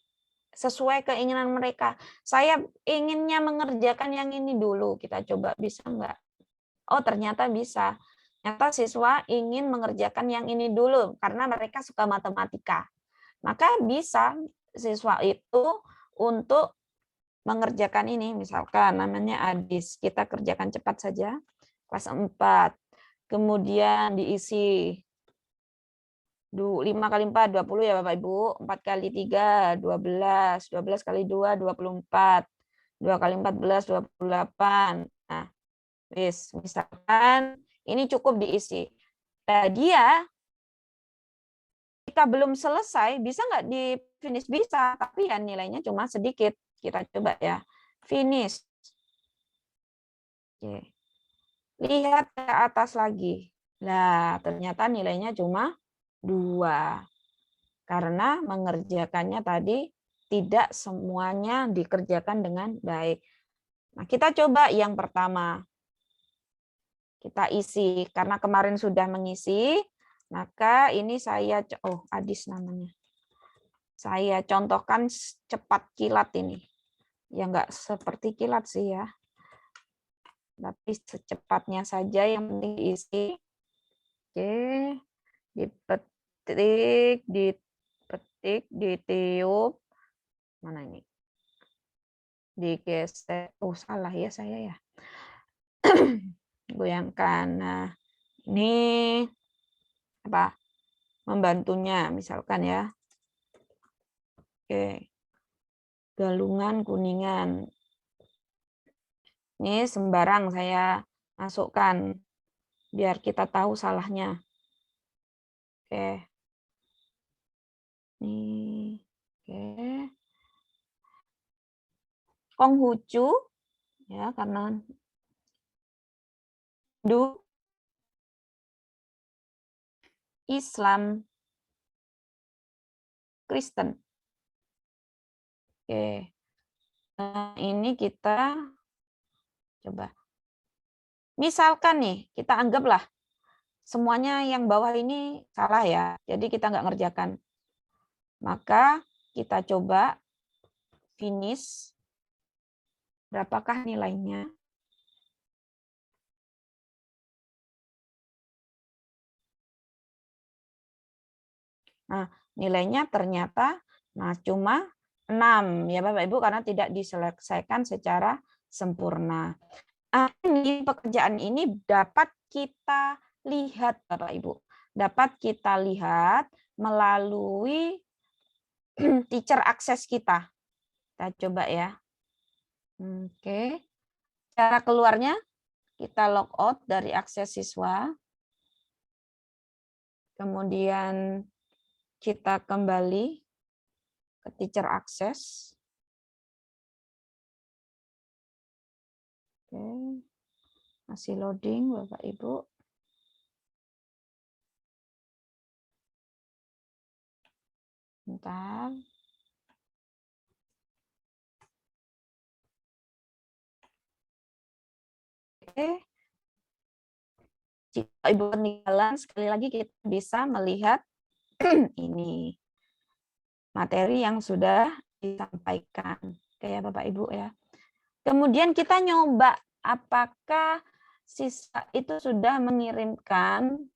sesuai keinginan mereka. Saya inginnya mengerjakan yang ini dulu, kita coba bisa nggak? Oh, ternyata bisa. Ternyata siswa ingin mengerjakan yang ini dulu karena mereka suka matematika. Maka bisa siswa itu untuk mengerjakan ini, misalkan namanya Adis, kita kerjakan cepat saja, kelas 4, kemudian diisi 5 kali 4, 20 ya Bapak Ibu, 4 kali 3, 12, 12 kali 2, 24, 2 kali 14, 28. Nah, misalkan ini cukup diisi. Nah, dia jika belum selesai, bisa nggak di finish? Bisa, tapi ya nilainya cuma sedikit. Kita coba ya, finish. Oke. Lihat ke atas lagi. Nah, ternyata nilainya cuma 2. Karena mengerjakannya tadi tidak semuanya dikerjakan dengan baik. Nah, kita coba yang pertama. Kita isi. Karena kemarin sudah mengisi, maka ini saya, Adis namanya. Saya contohkan cepat kilat ini. Ya enggak seperti kilat sih ya. Tapi secepatnya saja yang penting diisi. Oke. Dipetik, ditiup. Mana ini? Digesek. Oh, salah ya saya ya. Goyangkan. Nah, ini apa? Membantunya misalkan ya. Oke. Galungan kuningan. Ini sembarang saya masukkan biar kita tahu salahnya. Oke. Nih. Oke. Konghucu ya karena Islam, Kristen. Oke. Nah, ini kita coba. Misalkan nih, kita anggaplah semuanya yang bawah ini salah ya. Jadi kita nggak ngerjakan. Maka kita coba finish. Berapakah nilainya? Nah, nilainya ternyata cuma 6 ya Bapak Ibu karena tidak diselesaikan secara sempurna. Ini pekerjaan ini dapat kita lihat Bapak Ibu. Dapat kita lihat melalui teacher access kita. Kita coba ya. Oke. Cara keluarnya kita log out dari akses siswa. Kemudian kita kembali ke teacher access. Oke. Masih loading Bapak Ibu. Bentar. Oke. Jika Ibu ketinggalan, sekali lagi kita bisa melihat ini materi yang sudah disampaikan. Oke ya Bapak Ibu ya. Kemudian kita nyoba apakah siswa itu sudah mengirimkan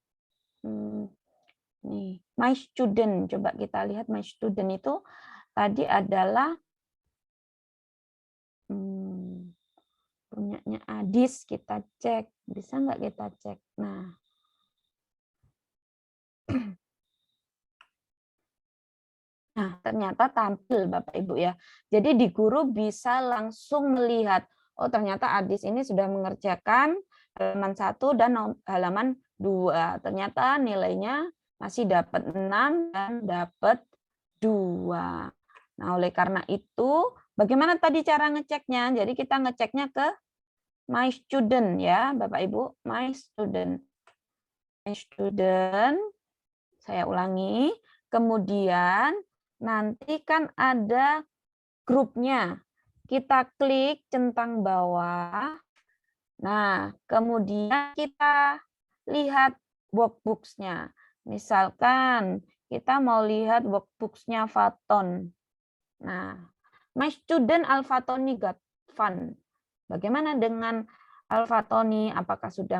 nih, my student. Coba kita lihat my student itu tadi adalah punyanya Adis, kita cek. Bisa nggak kita cek? Nah. Nah, ternyata tampil Bapak Ibu ya. Jadi di guru bisa langsung melihat, oh ternyata Adis ini sudah mengerjakan halaman 1 dan halaman 2. Ternyata nilainya masih dapat 6 dan dapat 2. Nah, oleh karena itu, bagaimana tadi cara ngeceknya? Jadi kita ngeceknya ke My Student ya, Bapak Ibu, My Student. My Student, saya ulangi. Kemudian nanti kan ada grupnya. Kita klik centang bawah. Nah, kemudian kita lihat workbooks-nya. Misalkan kita mau lihat workbooks-nya Faton. Nah, my student Alfatoni got fun. Bagaimana dengan Alfatoni? Apakah sudah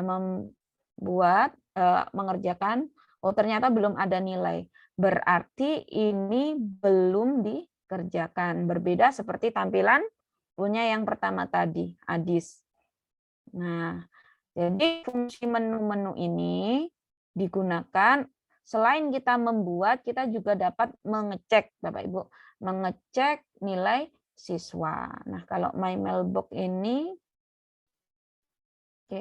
mengerjakan? Oh, ternyata belum ada nilai. Berarti ini belum dikerjakan. Berbeda seperti tampilan punya yang pertama tadi, Adis. Nah, jadi fungsi menu-menu ini digunakan selain kita membuat, kita juga dapat mengecek, Bapak Ibu, mengecek nilai siswa. Nah, kalau My Mailbox ini, oke,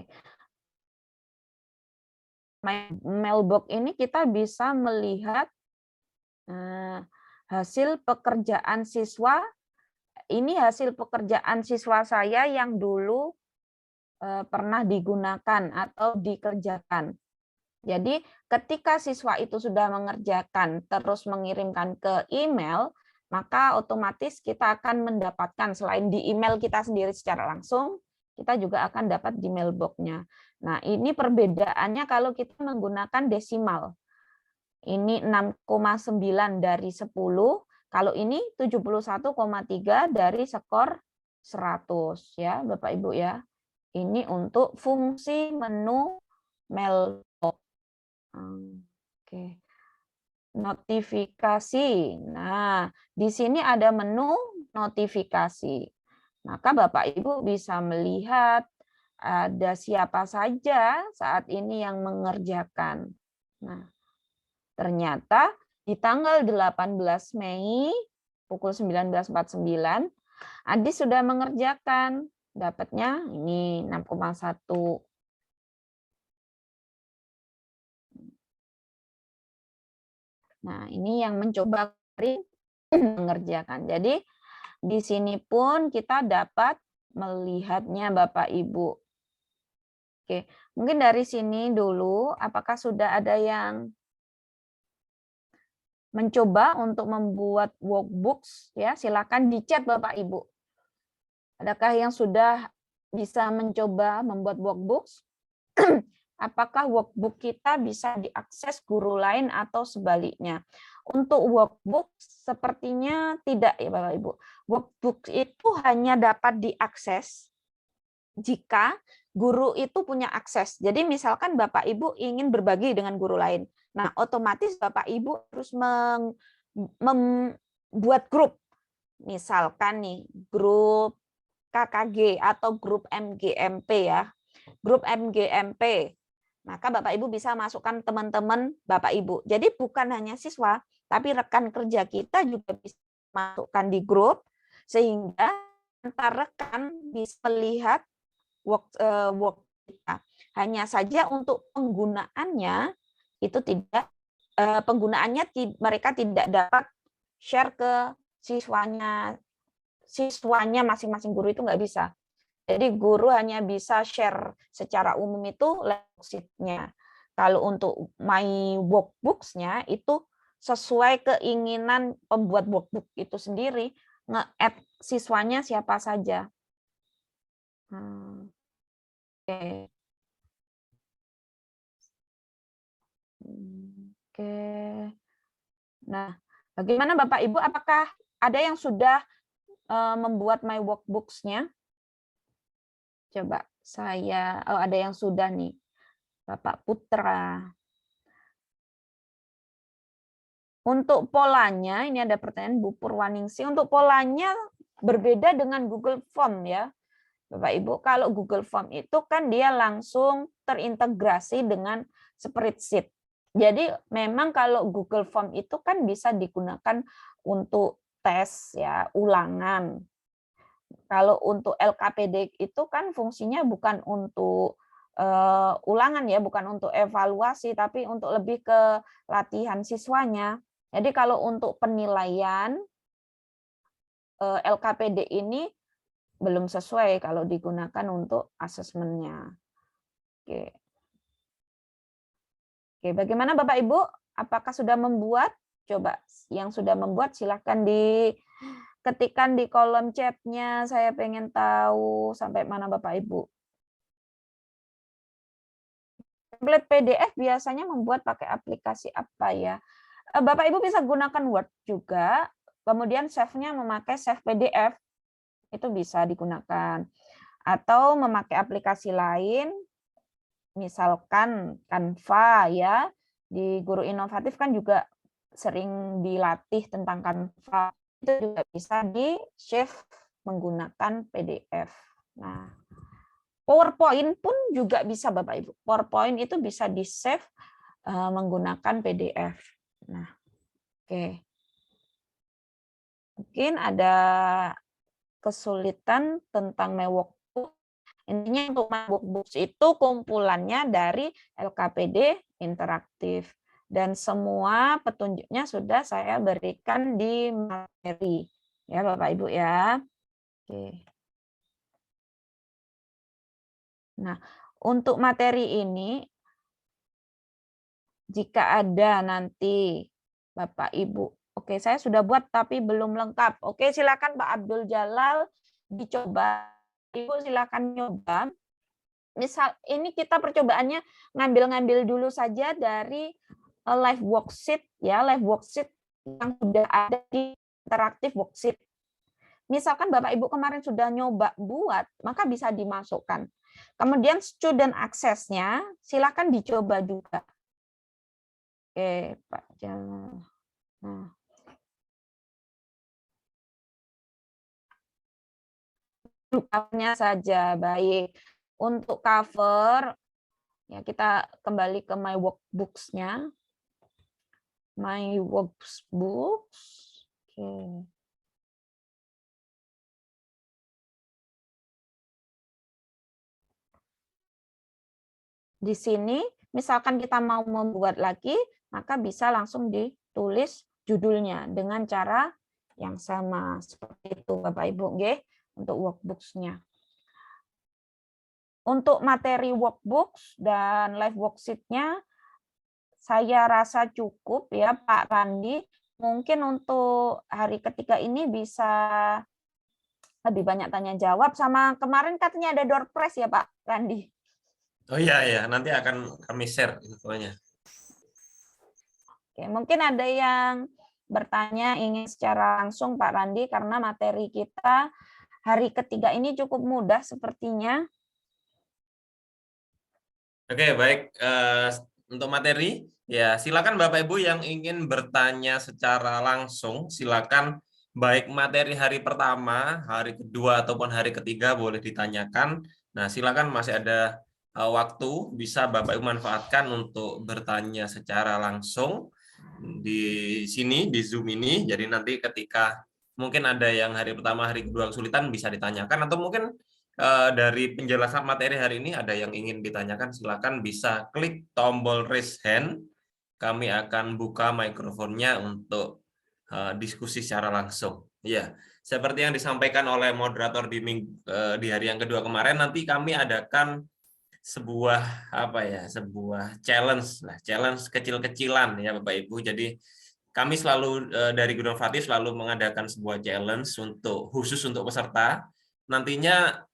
My Mailbox ini kita bisa melihat hasil pekerjaan siswa. Ini hasil pekerjaan siswa saya yang dulu pernah digunakan atau dikerjakan. Jadi ketika siswa itu sudah mengerjakan terus mengirimkan ke email, maka otomatis kita akan mendapatkan selain di email kita sendiri secara langsung, kita juga akan dapat di mailbox-nya. Nah, ini perbedaannya kalau kita menggunakan desimal. Ini 6,9 dari 10, kalau ini 71,3 dari skor 100 ya, Bapak Ibu ya. Ini untuk fungsi menu mailbox. Oke. Notifikasi. Nah, di sini ada menu notifikasi. Maka Bapak Ibu bisa melihat ada siapa saja saat ini yang mengerjakan. Nah, ternyata di tanggal 18 Mei pukul 19.49 Adi sudah mengerjakan. Dapatnya ini 6,1. Nah, ini yang mencoba mengerjakan. Jadi di sini pun kita dapat melihatnya Bapak Ibu. Oke, mungkin dari sini dulu apakah sudah ada yang mencoba untuk membuat workbooks ya? Silakan di chat Bapak Ibu. Adakah yang sudah bisa mencoba membuat workbooks? Apakah workbook kita bisa diakses guru lain atau sebaliknya? Untuk workbook sepertinya tidak ya Bapak Ibu. Workbook itu hanya dapat diakses jika guru itu punya akses. Jadi misalkan Bapak Ibu ingin berbagi dengan guru lain. Nah, otomatis Bapak Ibu harus membuat grup. Misalkan nih, grup KKG atau grup MGMP ya. Grup MGMP. Maka Bapak Ibu bisa masukkan teman-teman Bapak Ibu. Jadi bukan hanya siswa, tapi rekan kerja kita juga bisa masukkan di grup sehingga antar rekan bisa melihat work kita. Hanya saja untuk penggunaannya itu tidak mereka tidak dapat share ke siswanya masing-masing guru itu nggak bisa. Jadi guru hanya bisa share secara umum itu worksheet-nya. Kalau untuk My Workbooks-nya itu sesuai keinginan pembuat workbook itu sendiri, nge-add siswanya siapa saja. Oke. Oke. Nah, bagaimana Bapak Ibu? Apakah ada yang sudah membuat My Workbooks-nya? Coba ada yang sudah nih, Bapak Putra. Untuk polanya, ini ada pertanyaan Bu Purwaningsi. Untuk polanya berbeda dengan Google Form ya, Bapak Ibu. Kalau Google Form itu kan dia langsung terintegrasi dengan spreadsheet. Jadi memang kalau Google Form itu kan bisa digunakan untuk tes ya, ulangan. Kalau untuk LKPD itu kan fungsinya bukan untuk ulangan ya, bukan untuk evaluasi, tapi untuk lebih ke latihan siswanya. Jadi kalau untuk penilaian LKPD ini belum sesuai kalau digunakan untuk asesmennya. Oke. Oke, bagaimana Bapak Ibu? Apakah sudah membuat? Coba yang sudah membuat silahkan diketikkan di kolom chatnya. Saya pengen tahu sampai mana Bapak Ibu. Template PDF biasanya membuat pakai aplikasi apa ya? Bapak Ibu bisa gunakan Word juga. kemudian save-nya memakai save PDF, itu bisa digunakan. Atau memakai aplikasi lain, misalkan Canva ya, di Guru Inovatif kan juga sering dilatih tentang Canva, itu juga bisa di-save menggunakan PDF. Nah, PowerPoint pun juga bisa Bapak Ibu. PowerPoint itu bisa di-save menggunakan PDF. Nah, oke. Mungkin ada kesulitan tentang MyWorkbook. Intinya untuk MyWorkbooks itu kumpulannya dari LKPD interaktif. Dan semua petunjuknya sudah saya berikan di materi. Ya Bapak Ibu ya. Oke. Nah, untuk materi ini, jika ada nanti Bapak Ibu, oke saya sudah buat tapi belum lengkap. Oke, silakan Pak Abdul Jalal dicoba. Ibu silakan nyoba. Misal ini kita percobaannya ngambil-ngambil dulu saja dari live worksheet ya, live worksheet yang sudah ada di interaktif worksheet. Misalkan Bapak Ibu kemarin sudah nyoba buat, maka bisa dimasukkan. Kemudian student access-nya silakan dicoba juga. Oke, Pak Jalal. Nah. Covernya saja, baik. Untuk cover, ya kita kembali ke My Workbooks-nya. My Workbooks. Oke. Di sini, misalkan kita mau membuat lagi, maka bisa langsung ditulis judulnya dengan cara yang sama. Seperti itu, Bapak Ibu, untuk workbooks-nya. Untuk materi workbooks dan live worksheet-nya, saya rasa cukup ya Pak Randi. Mungkin untuk hari ketiga ini bisa lebih banyak tanya jawab. Sama kemarin katanya ada door prize ya Pak Randi. Oh iya, ya, nanti akan kami share infonya. Oke, mungkin ada yang bertanya ingin secara langsung Pak Randi, karena materi kita hari ketiga ini cukup mudah sepertinya. Oke, baik. Untuk materi, ya silakan Bapak Ibu yang ingin bertanya secara langsung, silakan baik materi hari pertama, hari kedua, ataupun hari ketiga boleh ditanyakan. Nah, silakan masih ada waktu, bisa Bapak Ibu manfaatkan untuk bertanya secara langsung di sini, di Zoom ini. Jadi nanti ketika mungkin ada yang hari pertama, hari kedua kesulitan bisa ditanyakan, atau mungkin dari penjelasan materi hari ini ada yang ingin ditanyakan, silakan bisa klik tombol raise hand. Kami akan buka mikrofonnya untuk diskusi secara langsung. Ya, seperti yang disampaikan oleh moderator di hari yang kedua kemarin, nanti kami adakan sebuah sebuah challenge kecil-kecilan ya Bapak Ibu. Jadi kami selalu dari Guru Inovatif selalu mengadakan sebuah challenge khusus untuk peserta. Nantinya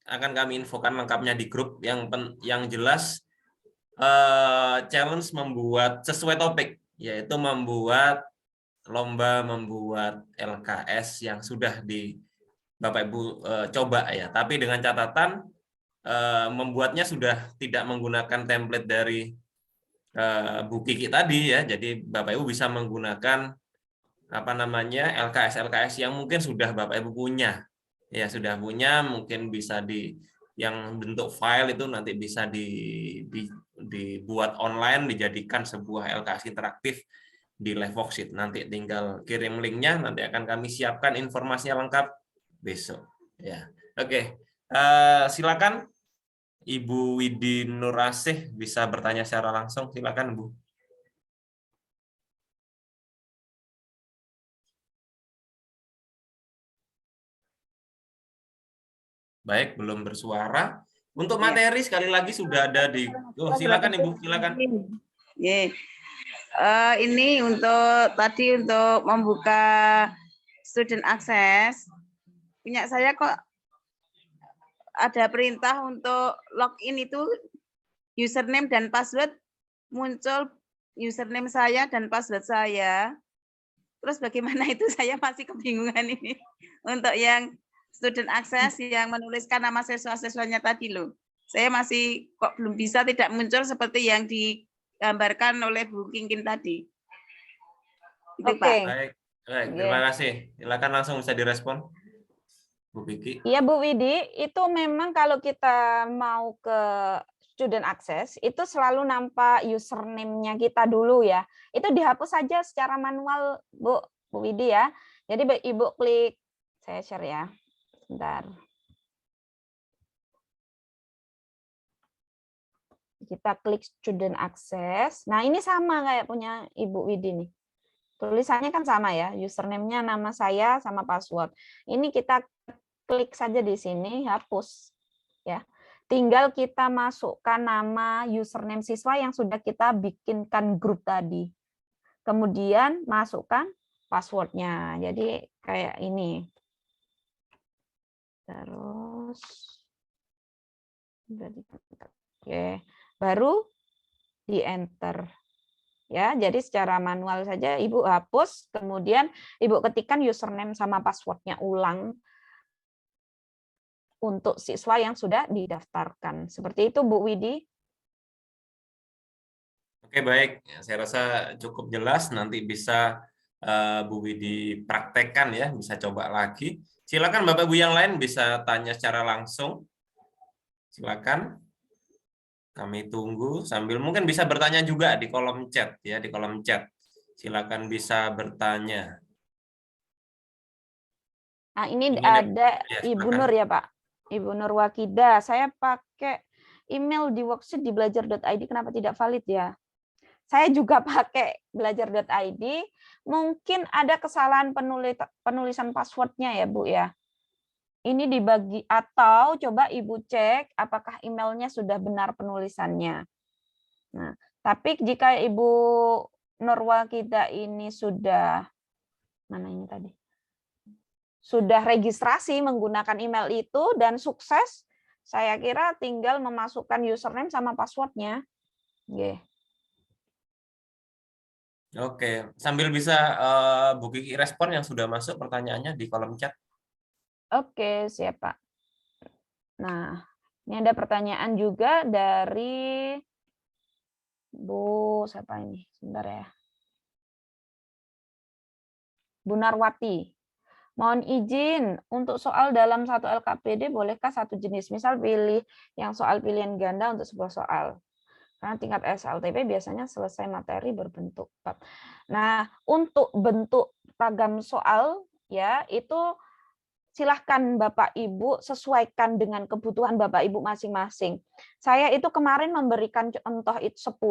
akan kami infokan lengkapnya di grup. Yang jelas challenge membuat sesuai topik, yaitu membuat lomba membuat LKS yang sudah di Bapak Ibu coba ya, tapi dengan catatan membuatnya sudah tidak menggunakan template dari Bu Kiki tadi ya. Jadi Bapak Ibu bisa menggunakan LKS yang mungkin sudah Bapak Ibu punya. Ya, sudah punya, mungkin bisa yang bentuk file itu nanti bisa dibuat online, dijadikan sebuah LKS interaktif di live worksheet. Nanti tinggal kirim linknya, nanti akan kami siapkan informasinya lengkap besok. Ya, oke. Silakan Ibu Widi Nurasih bisa bertanya secara langsung. Silakan Bu. Baik, belum bersuara. Untuk materi sekali lagi sudah ada di. Oh, silakan Ibu, silakan. Ini untuk membuka student access. Punya saya kok ada perintah untuk login itu username dan password, muncul username saya dan password saya. Terus bagaimana itu saya masih kebingungan ini untuk yang student access yang menuliskan nama siswa-siswanya tadi loh. Saya masih kok belum bisa, tidak muncul seperti yang digambarkan oleh Bu Kingkin tadi. Itu Oke. Pak. Baik, terima kasih. Silakan langsung bisa direspon, Bu Vicky. Iya Bu Widi, itu memang kalau kita mau ke student access, itu selalu nampak username-nya kita dulu ya. Itu dihapus saja secara manual Bu Widi ya. Jadi Ibu klik, saya share ya. Bentar. Kita klik student access. Nah ini sama kayak punya Ibu Widi nih. Tulisannya kan sama ya, username-nya nama saya sama password. Ini kita klik saja di sini, hapus. Ya. Tinggal kita masukkan nama username siswa yang sudah kita bikinkan grup tadi. Kemudian masukkan passwordnya. Jadi kayak ini. Terus, oke, baru di enter. Ya, jadi secara manual saja Ibu hapus, kemudian Ibu ketikkan username sama passwordnya ulang untuk siswa yang sudah didaftarkan. Seperti itu Bu Widi. Oke, baik. Saya rasa cukup jelas. Nanti bisa Bu Widi praktekkan ya, bisa coba lagi. Silakan Bapak Ibu yang lain bisa tanya secara langsung. Silakan. Kami tunggu sambil mungkin bisa bertanya juga di kolom chat ya, di kolom chat. Silakan bisa bertanya. Nah, ini ada ya, Ibu Nur ya, Pak. Ibu Nur Wakida. Saya pakai email di worksheet di belajar.id, kenapa tidak valid ya? Saya juga pakai belajar.id, mungkin ada kesalahan penulisan passwordnya ya, Bu ya. Ini dibagi, atau coba Ibu cek apakah emailnya sudah benar penulisannya. Nah, tapi jika Ibu Nurwakida ini sudah, mana ini tadi? Sudah registrasi menggunakan email itu dan sukses, saya kira tinggal memasukkan username sama passwordnya. Oke, sambil bisa Bu Kiki respon yang sudah masuk pertanyaannya di kolom chat. Oke, siap Pak. Nah, ini ada pertanyaan juga dari Bu, siapa ini? Sebentar ya. Bu Narwati. Mohon izin, untuk soal dalam satu LKPD, bolehkah satu jenis? Misal pilih yang soal pilihan ganda untuk sebuah soal. Karena tingkat SLTP biasanya selesai materi berbentuk 4. Nah, untuk bentuk ragam soal, ya itu silahkan Bapak Ibu sesuaikan dengan kebutuhan Bapak Ibu masing-masing. Saya itu kemarin memberikan contoh itu 10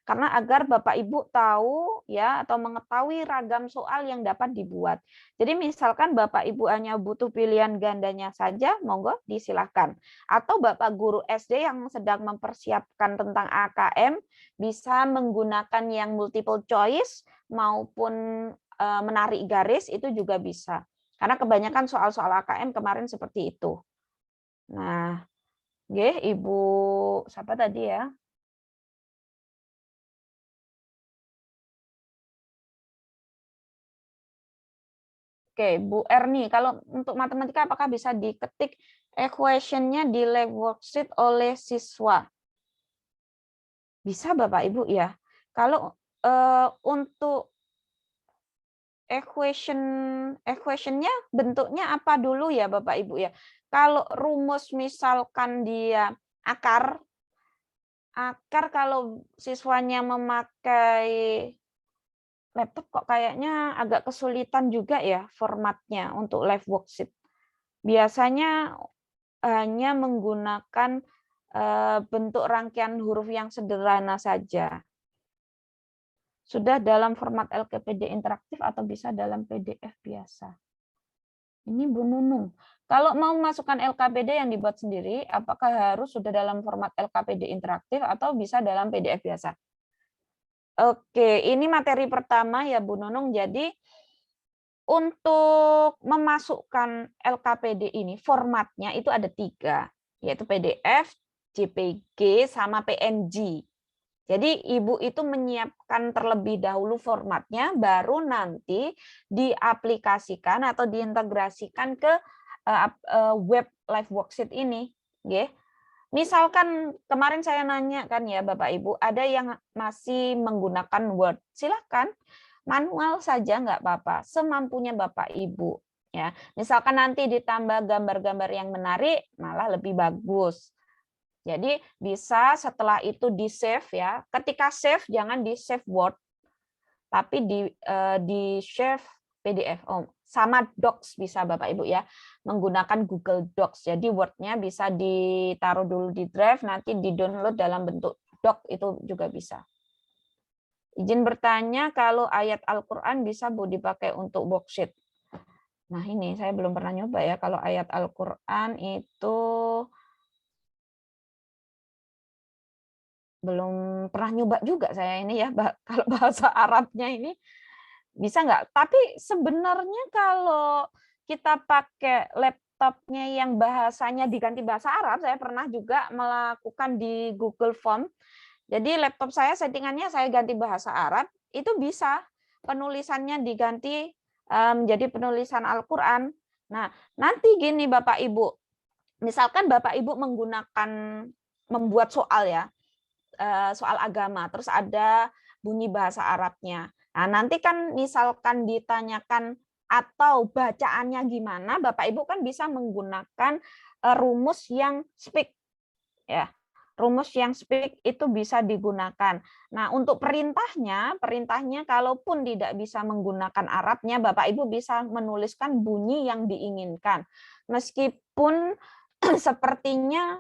karena agar Bapak Ibu tahu ya atau mengetahui ragam soal yang dapat dibuat. Jadi misalkan Bapak Ibu hanya butuh pilihan gandanya saja, monggo disilahkan. Atau Bapak guru SD yang sedang mempersiapkan tentang AKM bisa menggunakan yang multiple choice maupun menarik garis itu juga bisa. Karena kebanyakan soal-soal AKM kemarin seperti itu. Nah, Ibu siapa tadi ya? Oke, Bu Erni, kalau untuk matematika apakah bisa diketik equation-nya di lab worksheet oleh siswa? Bisa Bapak Ibu ya. Kalau untuk equation-nya bentuknya apa dulu ya Bapak Ibu ya. Kalau rumus misalkan dia akar kalau siswanya memakai laptop kok kayaknya agak kesulitan juga ya formatnya untuk live worksheet. Biasanya hanya menggunakan bentuk rangkaian huruf yang sederhana saja. Sudah dalam format LKPD interaktif atau bisa dalam PDF biasa? Ini Bu Nunung. Kalau mau masukkan LKPD yang dibuat sendiri, apakah harus sudah dalam format LKPD interaktif atau bisa dalam PDF biasa? Oke, ini materi pertama ya Bu Nunung. Jadi untuk memasukkan LKPD ini formatnya itu ada 3, yaitu PDF, JPG, sama PNG. Jadi Ibu itu menyiapkan terlebih dahulu formatnya, baru nanti diaplikasikan atau diintegrasikan ke web live worksheet ini. Nggih. Misalkan kemarin saya nanya kan ya Bapak Ibu, ada yang masih menggunakan Word, silakan manual saja nggak apa-apa, semampunya Bapak Ibu. Ya, misalkan nanti ditambah gambar-gambar yang menarik, malah lebih bagus. Jadi bisa setelah itu di save ya. Ketika save jangan di save Word, tapi di save PDF. Oh, sama Docs bisa Bapak Ibu ya, menggunakan Google Docs. Jadi Word-nya bisa ditaruh dulu di drive, nanti di-download dalam bentuk doc itu juga bisa. Izin bertanya, kalau ayat Al-Quran bisa Bu dipakai untuk worksheet? Nah ini saya belum pernah nyoba ya, kalau ayat Al-Quran itu belum pernah nyoba juga saya ini ya, kalau bahasa Arabnya ini bisa nggak? Tapi sebenarnya kalau kita pakai laptopnya yang bahasanya diganti bahasa Arab, saya pernah juga melakukan di Google Form. Jadi laptop saya settingannya saya ganti bahasa Arab, itu bisa penulisannya diganti menjadi penulisan Al-Quran. Nah, nanti gini Bapak Ibu, misalkan Bapak Ibu menggunakan membuat soal ya, soal agama, terus ada bunyi bahasa Arabnya. Nah, nanti kan misalkan ditanyakan atau bacaannya gimana, Bapak Ibu kan bisa menggunakan rumus yang speak. Ya, rumus yang speak itu bisa digunakan. Nah, untuk perintahnya kalaupun tidak bisa menggunakan Arabnya, Bapak Ibu bisa menuliskan bunyi yang diinginkan. Meskipun sepertinya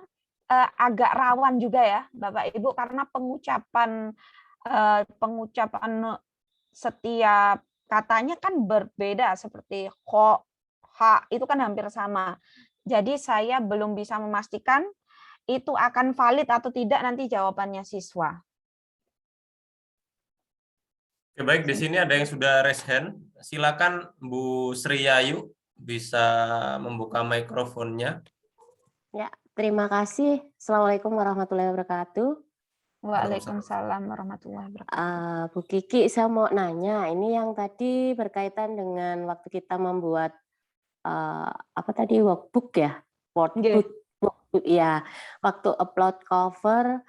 agak rawan juga ya Bapak Ibu, karena pengucapan setiap katanya kan berbeda, seperti ho, ha itu kan hampir sama. Jadi saya belum bisa memastikan itu akan valid atau tidak, nanti jawabannya siswa. Oke, baik, di sini ada yang sudah raise hand. Silakan Bu Sriayu bisa membuka mikrofonnya. Ya, terima kasih. Assalamualaikum warahmatullahi wabarakatuh. Waalaikumsalam warahmatullahi wabarakatuh. Bu Kiki, saya mau nanya, ini yang tadi berkaitan dengan waktu kita membuat apa tadi, workbook ya, workbook ya, waktu upload cover.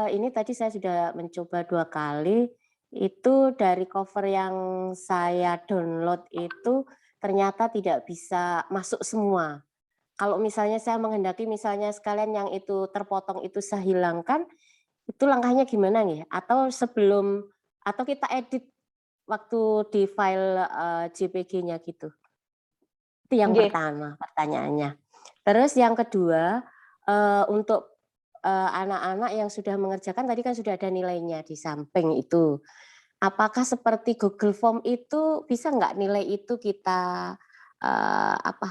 Ini tadi saya sudah mencoba 2 kali. Itu dari cover yang saya download itu ternyata tidak bisa masuk semua. Kalau misalnya saya menghendaki misalnya sekalian yang itu terpotong itu saya hilangkan, itu langkahnya gimana nih? Atau sebelum, atau kita edit waktu di file JPG-nya gitu? Itu yang pertama pertanyaannya. Terus yang kedua, untuk anak-anak yang sudah mengerjakan tadi kan sudah ada nilainya di samping itu. Apakah seperti Google Form itu bisa nggak nilai itu kita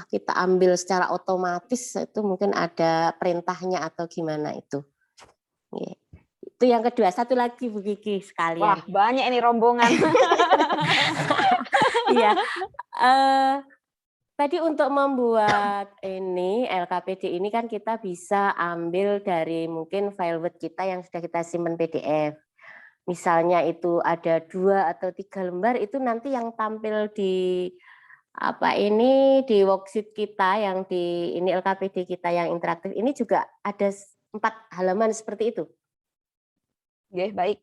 kita ambil secara otomatis, itu mungkin ada perintahnya atau gimana itu? Itu yang kedua. Satu lagi Bu Kiki sekalian. Wah, banyak ini rombongan. Iya. Tadi untuk membuat ini LKPD ini kan kita bisa ambil dari mungkin file Word kita yang sudah kita simpan PDF. Misalnya itu ada 2 atau 3 lembar, itu nanti yang tampil di di worksheet kita yang di ini LKPD kita yang interaktif ini juga ada 4 halaman seperti itu. Oke, baik.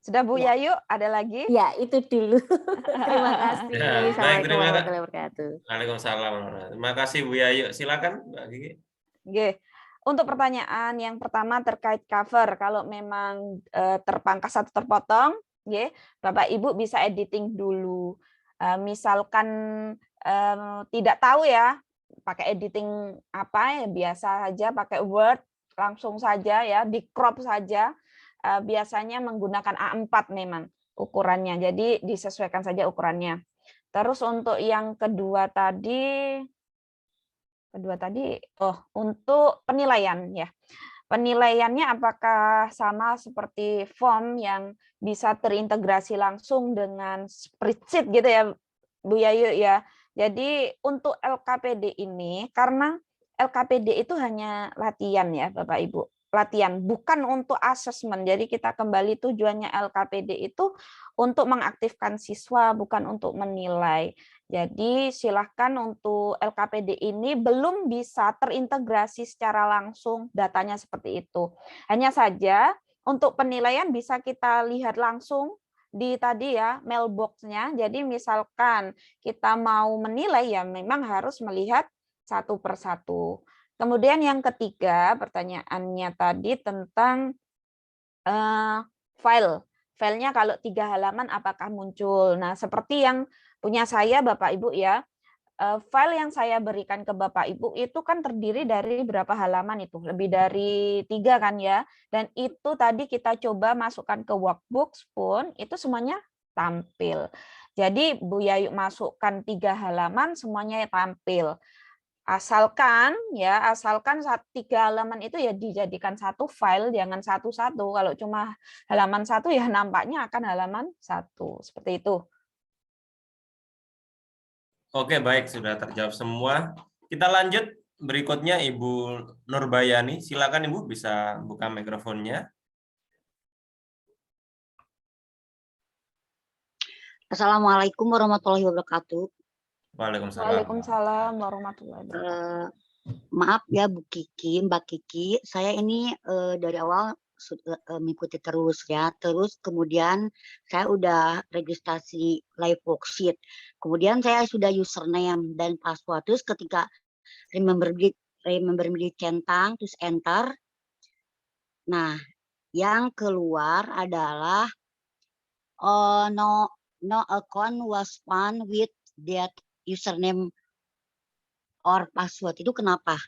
Sudah Bu Yayu, ada lagi? Ya, itu dulu. Terima kasih. Ya, baik, Assalamualaikum warahmatullahi wabarakatuh. Waalaikumsalam. Terima kasih Bu Yayu. Silakan Mbak Kiki. Oke. Untuk pertanyaan yang pertama terkait cover, kalau memang terpangkas atau terpotong, Bapak Ibu bisa editing dulu. Misalkan tidak tahu ya pakai editing apa, ya biasa saja pakai Word, langsung saja ya di crop saja. Biasanya menggunakan A4 memang ukurannya, jadi disesuaikan saja ukurannya. Terus untuk yang kedua tadi untuk penilaian ya. Penilaiannya apakah sama seperti form yang bisa terintegrasi langsung dengan spreadsheet gitu ya Bu Yayu ya. Jadi untuk LKPD ini, karena LKPD itu hanya latihan ya Bapak Ibu. latihan, bukan untuk asesmen. Jadi kita kembali tujuannya LKPD itu untuk mengaktifkan siswa, bukan untuk menilai. Jadi silahkan untuk LKPD ini belum bisa terintegrasi secara langsung datanya seperti itu. Hanya saja untuk penilaian bisa kita lihat langsung di tadi ya mailbox-nya. Jadi misalkan kita mau menilai ya memang harus melihat satu persatu. Kemudian yang ketiga, pertanyaannya tadi tentang file. Filenya kalau 3 halaman apakah muncul? Nah, seperti yang punya saya Bapak Ibu ya, file yang saya berikan ke Bapak Ibu itu kan terdiri dari berapa halaman itu? Lebih dari 3 kan ya. Dan itu tadi kita coba masukkan ke workbooks pun itu semuanya tampil. Jadi Bu Yayu masukkan 3 halaman semuanya tampil. Asalkan 3 halaman itu ya dijadikan satu file, jangan satu-satu. Kalau cuma halaman satu ya nampaknya akan halaman satu. Seperti itu. Oke, baik, sudah terjawab semua. Kita lanjut berikutnya Ibu Nurbayani. Silakan Ibu bisa buka mikrofonnya. Assalamualaikum warahmatullahi wabarakatuh. Waalaikumsalam. Waalaikumsalam warahmatullahi wabarakatuh. Maaf ya Bu Kiki, Mbak Kiki, saya ini dari awal mengikuti terus ya. Terus kemudian saya udah registrasi live worksheet. Kemudian saya sudah username dan password. Terus ketika remember me centang, terus enter. Nah, yang keluar adalah no account was found with that username or password. Itu kenapa?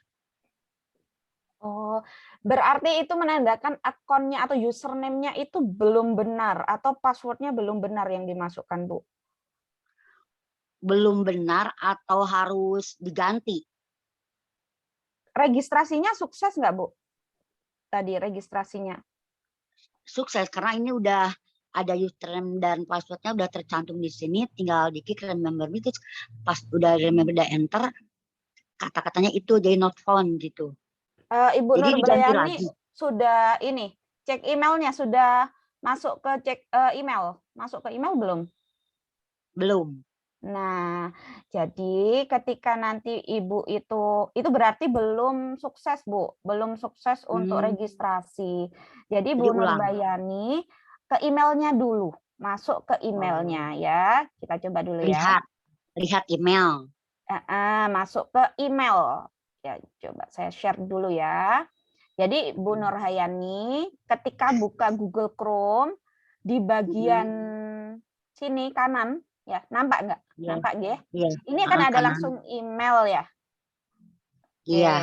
Oh, berarti itu menandakan akunnya atau username-nya itu belum benar atau password-nya belum benar yang dimasukkan, Bu? Belum benar atau harus diganti? Registrasinya sukses nggak, Bu? Tadi registrasinya. Sukses, karena ini udah ada username dan password-nya udah tercantum di sini, tinggal diklik remember me, terus pas udah remember dan enter, kata-katanya itu jadi not found gitu. Ibu Jadi Nurbayani sudah ini cek emailnya, sudah masuk ke email, masuk ke email belum? Belum. Nah, jadi ketika nanti Ibu itu berarti belum sukses, Bu, belum sukses untuk registrasi. Jadi Bu Nurbayani ke emailnya dulu, masuk ke emailnya ya. Kita coba dulu ya. Lihat email. Masuk ke email. Ya, coba saya share dulu ya. Jadi Bu Nurhayani ketika buka Google Chrome di bagian sini kanan ya, nampak nggak? Yeah. Nampak ya? Yeah. Ini kan ada kanan. langsung email ya. Iya.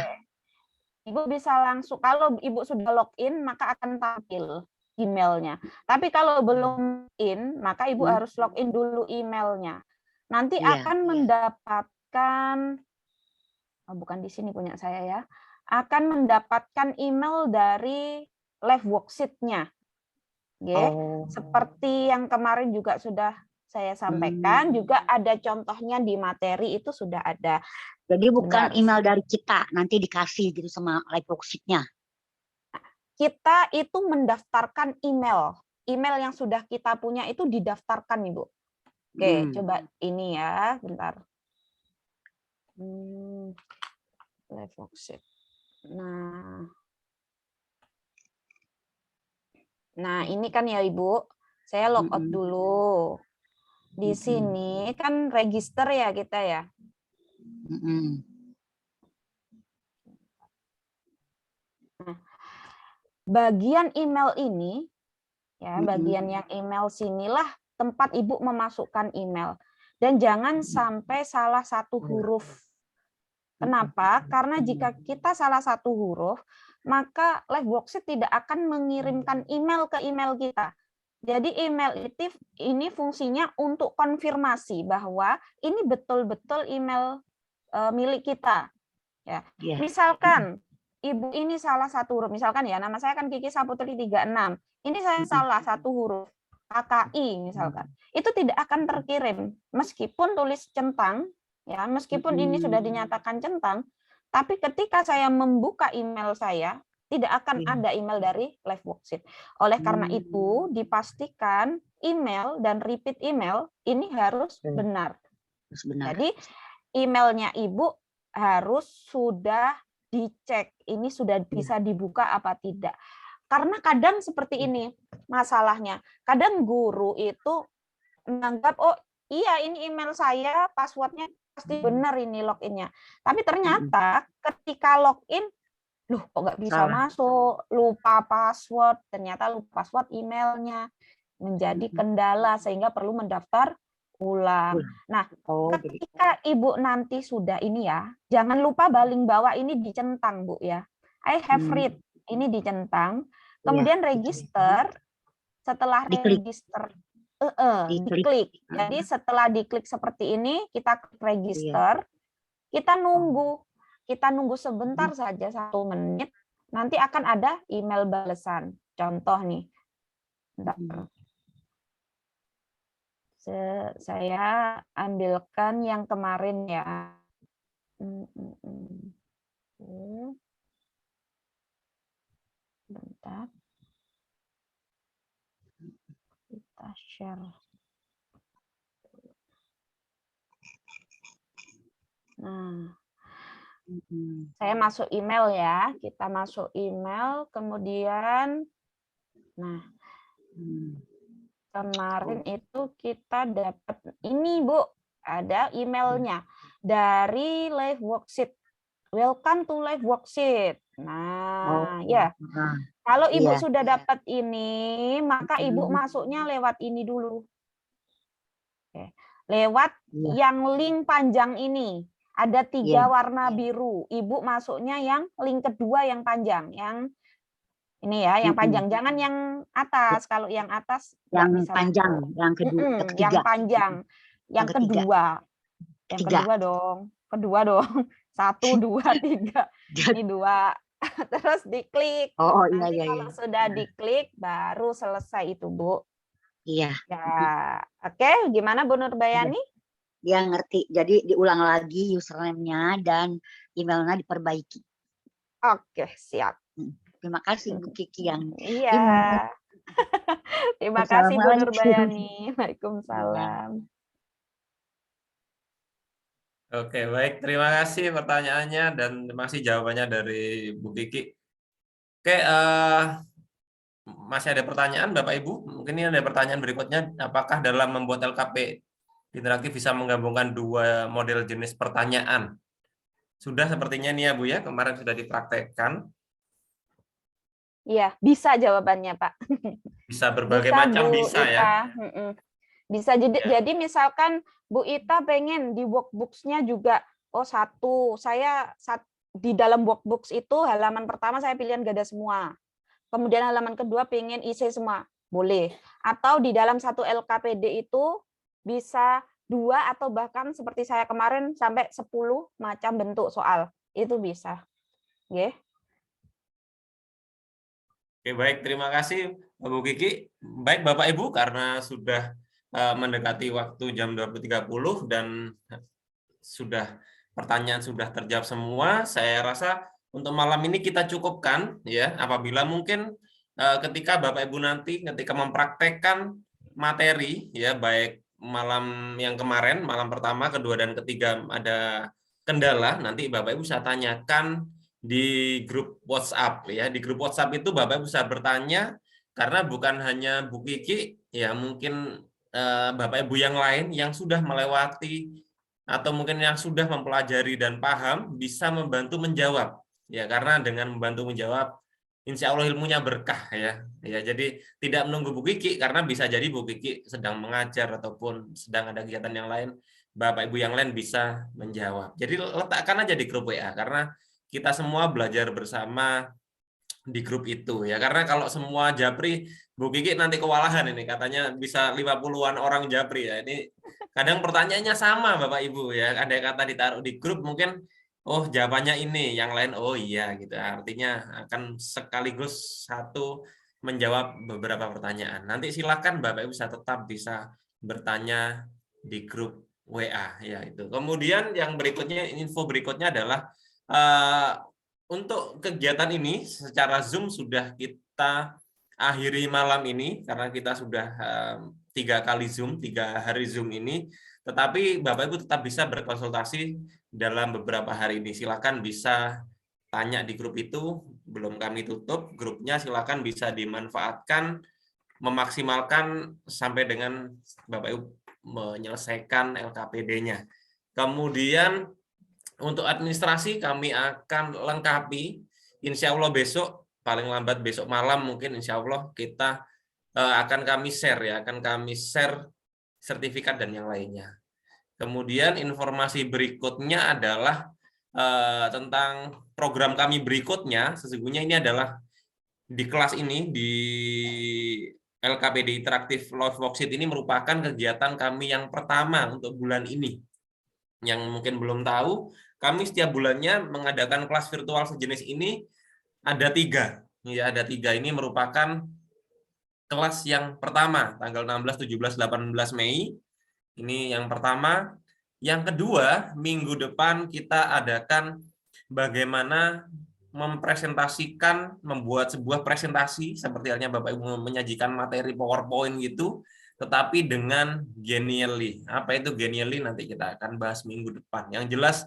Ibu bisa langsung, kalau Ibu sudah login maka akan tampil emailnya. Tapi kalau belum in, maka Ibu harus login dulu emailnya. Nanti akan mendapatkan, bukan di sini punya saya ya, akan mendapatkan email dari live worksheet-nya. Seperti yang kemarin juga sudah saya sampaikan, juga ada contohnya di materi itu sudah ada. Jadi bukan email dari kita, nanti dikasih gitu sama live worksheet-nya. Kita itu mendaftarkan email. Email yang sudah kita punya itu didaftarkan, Ibu. Oke, coba ini ya, bentar. Live worksheet. Nah, ini kan ya Ibu, saya logout dulu. Di sini kan register ya kita ya. Nah, bagian email ini, ya bagian yang email sinilah tempat Ibu memasukkan email. Dan jangan sampai salah satu huruf. Kenapa? Karena jika kita salah satu huruf, maka live worksheet tidak akan mengirimkan email ke email kita. Jadi email itu ini fungsinya untuk konfirmasi bahwa ini betul-betul email milik kita. Ya. Misalkan Ibu ini salah satu huruf, misalkan ya nama saya kan Kiki Saputri 36. Ini saya salah satu huruf, KKI misalkan. Itu tidak akan terkirim meskipun tulis centang. Ya, meskipun ini sudah dinyatakan centang, tapi ketika saya membuka email saya, tidak akan ada email dari live worksheet. Oleh karena itu, dipastikan email dan repeat email ini harus benar. Jadi emailnya Ibu harus sudah dicek, ini sudah bisa dibuka apa tidak. Karena kadang seperti ini masalahnya. Kadang guru itu menganggap, oh iya ini email saya, passwordnya pasti benar ini loginnya. Tapi ternyata ketika login, loh kok nggak bisa masuk, lupa password, ternyata lupa password emailnya, menjadi kendala sehingga perlu mendaftar ulang. Nah, ketika Ibu nanti sudah ini ya, jangan lupa baling bawah ini dicentang, Bu ya. I have read, ini dicentang, kemudian register, setelah register, diklik. Jadi setelah diklik seperti ini, kita klik register, kita nunggu sebentar saja 1 menit, nanti akan ada email balasan. Contoh nih, saya ambilkan yang kemarin ya. Bentar. Kita share. Nah, saya masuk email ya. Kita masuk email, kemudian, nah, kemarin itu kita dapat ini, Bu, ada emailnya dari live worksheet. Welcome to live worksheet. Nah, ya. Kalau Ibu sudah dapat ini, maka Ibu masuknya lewat ini dulu. Oke. Lewat yang link panjang ini. Ada 3 warna biru. Ibu masuknya yang link kedua yang panjang, yang ini ya, yang panjang. Jangan yang atas. Kalau yang atas yang bisa panjang, masuk. yang kedua, Yang panjang, yang kedua. Yang kedua dong. Kedua dong. 1, 2, 3. Ini 2. Terus diklik. Nanti kalau sudah diklik, baru selesai itu, Bu. Iya. Ya, oke. Gimana Bu Nurbayani? Dia ngerti. Jadi diulang lagi username-nya dan emailnya diperbaiki. Oke, siap. Terima kasih Bu Kiki yang Iya. Terima kasih Bu Nurbayani. Waalaikumsalam. Oke, baik. Terima kasih pertanyaannya dan terima kasih jawabannya dari Bu Kiki. Oke, masih ada pertanyaan Bapak Ibu? Mungkin ini ada pertanyaan berikutnya. Apakah dalam membuat LKP interaktif bisa menggabungkan 2 model jenis pertanyaan? Sudah sepertinya nih ya Bu ya, kemarin sudah dipraktekkan. Iya, bisa jawabannya Pak. Bisa berbagai Bisa, macam Bu bisa Ita. ya. Bisa jadi misalkan Bu Ita pengen di workbooks-nya juga, oh saya di dalam workbooks itu halaman pertama saya pilihan gak ada semua. Kemudian halaman kedua pengen isi semua, boleh. Atau di dalam satu LKPD itu bisa 2 atau bahkan seperti saya kemarin sampai 10 macam bentuk soal. Itu bisa. Oke. Oke, baik. Terima kasih Bu Kiki. Baik Bapak Ibu, karena sudah mendekati waktu jam 20.30 dan pertanyaan sudah terjawab semua, saya rasa untuk malam ini kita cukupkan ya. Apabila mungkin ketika Bapak Ibu nanti ketika mempraktekkan materi ya, baik malam yang kemarin, malam pertama, kedua dan ketiga ada kendala, nanti Bapak Ibu bisa tanyakan di grup WhatsApp ya. Di grup WhatsApp itu Bapak Ibu bisa bertanya, karena bukan hanya Bu Kiki ya, mungkin Bapak Ibu yang lain yang sudah melewati atau mungkin yang sudah mempelajari dan paham bisa membantu menjawab ya, karena dengan membantu menjawab insya Allah ilmunya berkah ya. Jadi tidak menunggu Bu Kiki, karena bisa jadi Bu Kiki sedang mengajar ataupun sedang ada kegiatan yang lain, Bapak Ibu yang lain bisa menjawab. Jadi letakkan aja di grup WA, karena kita semua belajar bersama di grup itu ya. Karena kalau semua japri, Bu Kiki nanti kewalahan ini, katanya bisa 50-an orang japri ya. Ini kadang pertanyaannya sama Bapak Ibu ya. Ada kata ditaruh di grup mungkin oh jawabannya ini, yang lain oh iya gitu. Artinya akan sekaligus satu menjawab beberapa pertanyaan. Nanti silakan Bapak Ibu bisa bertanya di grup WA ya itu. Kemudian yang berikutnya, info berikutnya adalah untuk kegiatan ini secara Zoom sudah kita akhiri malam ini karena kita sudah 3 kali Zoom, 3 hari Zoom ini. Tetapi Bapak Ibu tetap bisa berkonsultasi dalam beberapa hari ini. Silakan bisa tanya di grup itu, belum kami tutup grupnya, silakan bisa dimanfaatkan, memaksimalkan sampai dengan Bapak Ibu menyelesaikan LKPD-nya. Kemudian untuk administrasi kami akan lengkapi, insya Allah besok, paling lambat besok malam mungkin insya Allah kita akan kami share sertifikat dan yang lainnya. Kemudian informasi berikutnya adalah tentang program kami berikutnya. Sesungguhnya ini adalah di kelas ini, di LKPD Interaktif Live Worksheet ini merupakan kegiatan kami yang pertama untuk bulan ini. Yang mungkin belum tahu, kami setiap bulannya mengadakan kelas virtual sejenis ini ada 3. Ya, ada 3. Ini merupakan kelas yang pertama, tanggal 16, 17, 18 Mei. Ini yang pertama. Yang kedua, minggu depan kita adakan bagaimana membuat sebuah presentasi, seperti halnya Bapak Ibu menyajikan materi PowerPoint gitu, tetapi dengan Genially. Apa itu Genially? Nanti kita akan bahas minggu depan. Yang jelas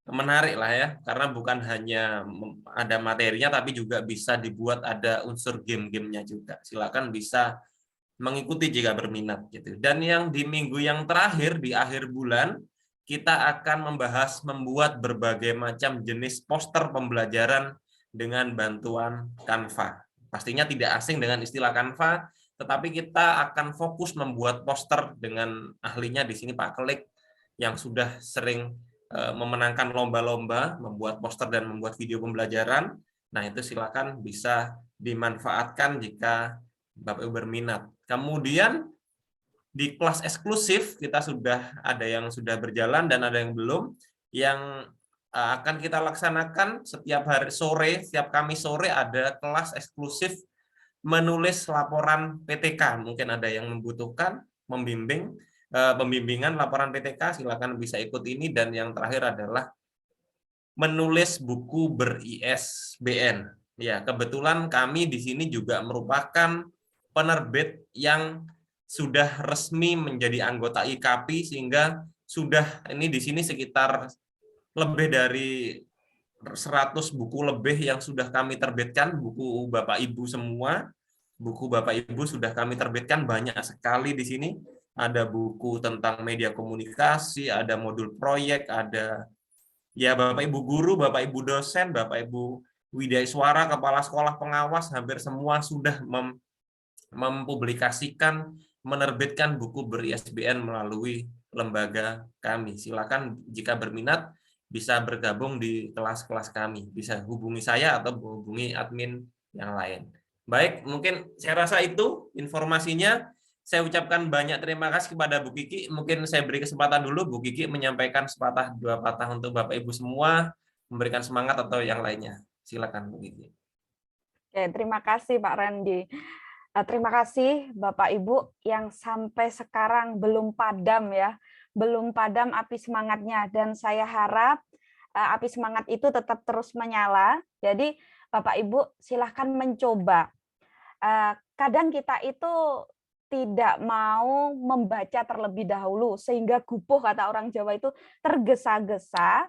menarik lah ya, karena bukan hanya ada materinya, tapi juga bisa dibuat ada unsur game-gamenya juga. Silakan bisa mengikuti jika berminat gitu. Dan yang di minggu yang terakhir di akhir bulan kita akan membuat berbagai macam jenis poster pembelajaran dengan bantuan Canva. Pastinya tidak asing dengan istilah Canva, tetapi kita akan fokus membuat poster dengan ahlinya di sini Pak Kelik yang sudah sering memenangkan lomba-lomba, membuat poster dan membuat video pembelajaran. Nah, itu silakan bisa dimanfaatkan jika Bapak Ibu berminat. Kemudian di kelas eksklusif kita sudah ada yang sudah berjalan dan ada yang belum, yang akan kita laksanakan setiap hari sore, setiap Kamis sore ada kelas eksklusif menulis laporan PTK. Mungkin ada yang membutuhkan pembimbingan laporan PTK, silakan bisa ikut ini. Dan yang terakhir adalah menulis buku ber-ISBN. Ya, kebetulan kami di sini juga merupakan penerbit yang sudah resmi menjadi anggota IKAPI, sehingga sudah ini di sini sekitar lebih dari 100 buku lebih yang sudah kami terbitkan, buku Bapak Ibu semua. Buku Bapak Ibu sudah kami terbitkan banyak sekali di sini. Ada buku tentang media komunikasi, ada modul proyek, ada ya Bapak Ibu guru, Bapak Ibu dosen, Bapak Ibu widaiswara, kepala sekolah pengawas, hampir semua sudah mempublikasikan, menerbitkan buku ber-ISBN melalui lembaga kami. Silakan jika berminat bisa bergabung di kelas-kelas kami. Bisa hubungi saya atau hubungi admin yang lain. Baik, mungkin saya rasa itu informasinya. Saya ucapkan banyak terima kasih kepada Bu Kiki. Mungkin saya beri kesempatan dulu Bu Kiki menyampaikan sepatah dua patah untuk Bapak Ibu semua, memberikan semangat atau yang lainnya. Silakan Bu Kiki. Oke, terima kasih Pak Randy. Terima kasih Bapak Ibu yang sampai sekarang belum padam ya, belum padam api semangatnya, dan saya harap api semangat itu tetap terus menyala. Jadi Bapak Ibu silahkan mencoba. Kadang kita itu tidak mau membaca terlebih dahulu sehingga gupuh, kata orang Jawa itu, tergesa-gesa.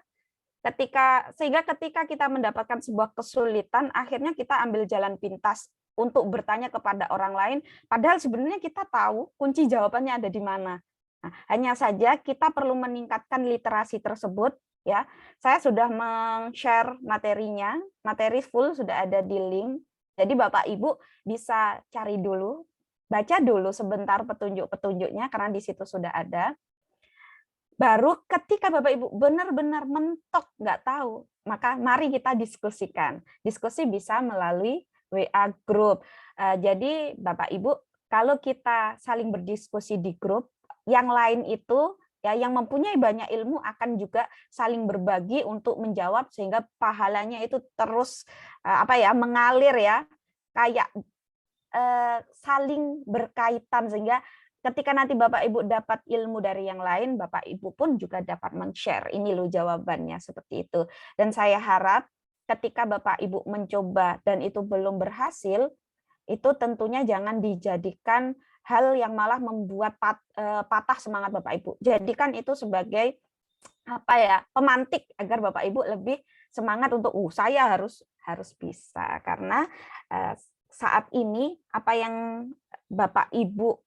Sehingga ketika kita mendapatkan sebuah kesulitan, akhirnya kita ambil jalan pintas untuk bertanya kepada orang lain, padahal sebenarnya kita tahu kunci jawabannya ada di mana. Nah, hanya saja kita perlu meningkatkan literasi tersebut. Ya, saya sudah men-share materinya, materi full sudah ada di link. Jadi Bapak Ibu bisa cari dulu, baca dulu sebentar petunjuk-petunjuknya karena di situ sudah ada. Baru ketika Bapak Ibu benar-benar mentok nggak tahu, maka mari kita diskusikan. Diskusi bisa melalui WA group. Jadi Bapak Ibu, kalau kita saling berdiskusi di grup, yang lain itu ya yang mempunyai banyak ilmu akan juga saling berbagi untuk menjawab, sehingga pahalanya itu terus mengalir ya, kayak saling berkaitan, sehingga ketika nanti Bapak Ibu dapat ilmu dari yang lain, Bapak Ibu pun juga dapat men-share. Ini loh jawabannya, seperti itu. Dan saya harap ketika Bapak Ibu mencoba dan itu belum berhasil, itu tentunya jangan dijadikan hal yang malah membuat patah semangat Bapak Ibu. Jadikan itu sebagai pemantik agar Bapak Ibu lebih semangat untuk saya harus bisa, karena saat ini apa yang Bapak Ibu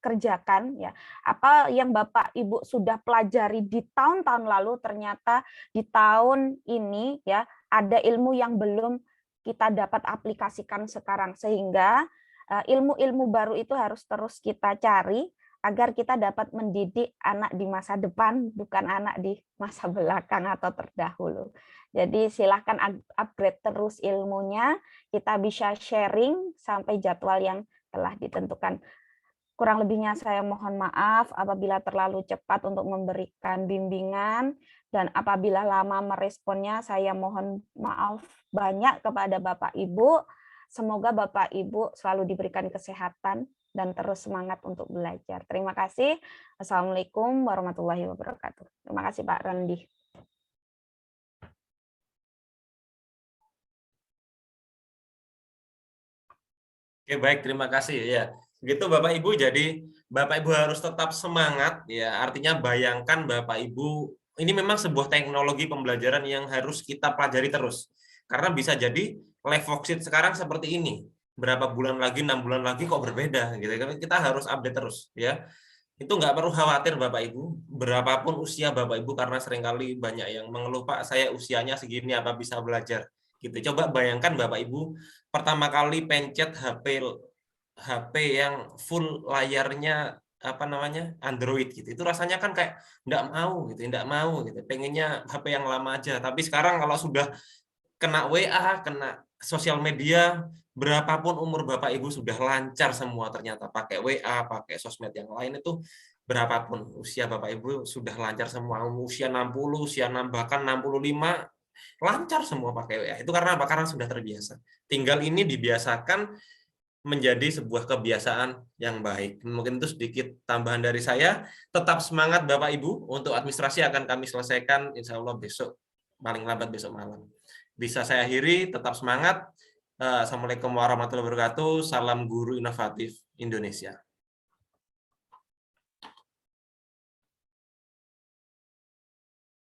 kerjakan, ya, apa yang Bapak Ibu sudah pelajari di tahun-tahun lalu, ternyata di tahun ini ya ada ilmu yang belum kita dapat aplikasikan sekarang, sehingga ilmu-ilmu baru itu harus terus kita cari agar kita dapat mendidik anak di masa depan, bukan anak di masa belakang atau terdahulu. Jadi silahkan upgrade terus ilmunya, kita bisa sharing sampai jadwal yang telah ditentukan. Kurang lebihnya saya mohon maaf apabila terlalu cepat untuk memberikan bimbingan, dan apabila lama meresponnya saya mohon maaf banyak kepada Bapak Ibu. Semoga Bapak Ibu selalu diberikan kesehatan dan terus semangat untuk belajar. Terima kasih. Assalamualaikum warahmatullahi wabarakatuh. Terima kasih Pak Randi. Oke, baik, terima kasih ya. Begitu Bapak Ibu, jadi Bapak Ibu harus tetap semangat ya. Artinya bayangkan Bapak Ibu, ini memang sebuah teknologi pembelajaran yang harus kita pelajari terus. Karena bisa jadi live worksheet sekarang seperti ini. Berapa bulan lagi, 6 bulan lagi kok berbeda gitu. Kita harus update terus ya. Itu nggak perlu khawatir Bapak Ibu, berapapun usia Bapak Ibu, karena seringkali banyak yang mengeluh, Pak, saya usianya segini apa bisa belajar? Gitu. Coba bayangkan Bapak Ibu pertama kali pencet HP yang full layarnya Android gitu. Itu rasanya kan kayak nggak mau gitu. Pengennya HP yang lama aja. Tapi sekarang kalau sudah kena WA, kena sosial media, berapapun umur Bapak Ibu sudah lancar semua ternyata, pakai WA, pakai sosmed yang lain itu berapapun usia Bapak Ibu sudah lancar semua, usia 60, usia 6, bahkan 65 lancar semua pakai WA. Itu karena apa? Karena sudah terbiasa. Tinggal ini dibiasakan menjadi sebuah kebiasaan yang baik. Mungkin itu sedikit tambahan dari saya. Tetap semangat Bapak Ibu, untuk administrasi akan kami selesaikan insya Allah besok, paling lambat besok malam. Bisa saya akhiri, tetap semangat. Assalamualaikum warahmatullahi wabarakatuh. Salam guru inovatif Indonesia.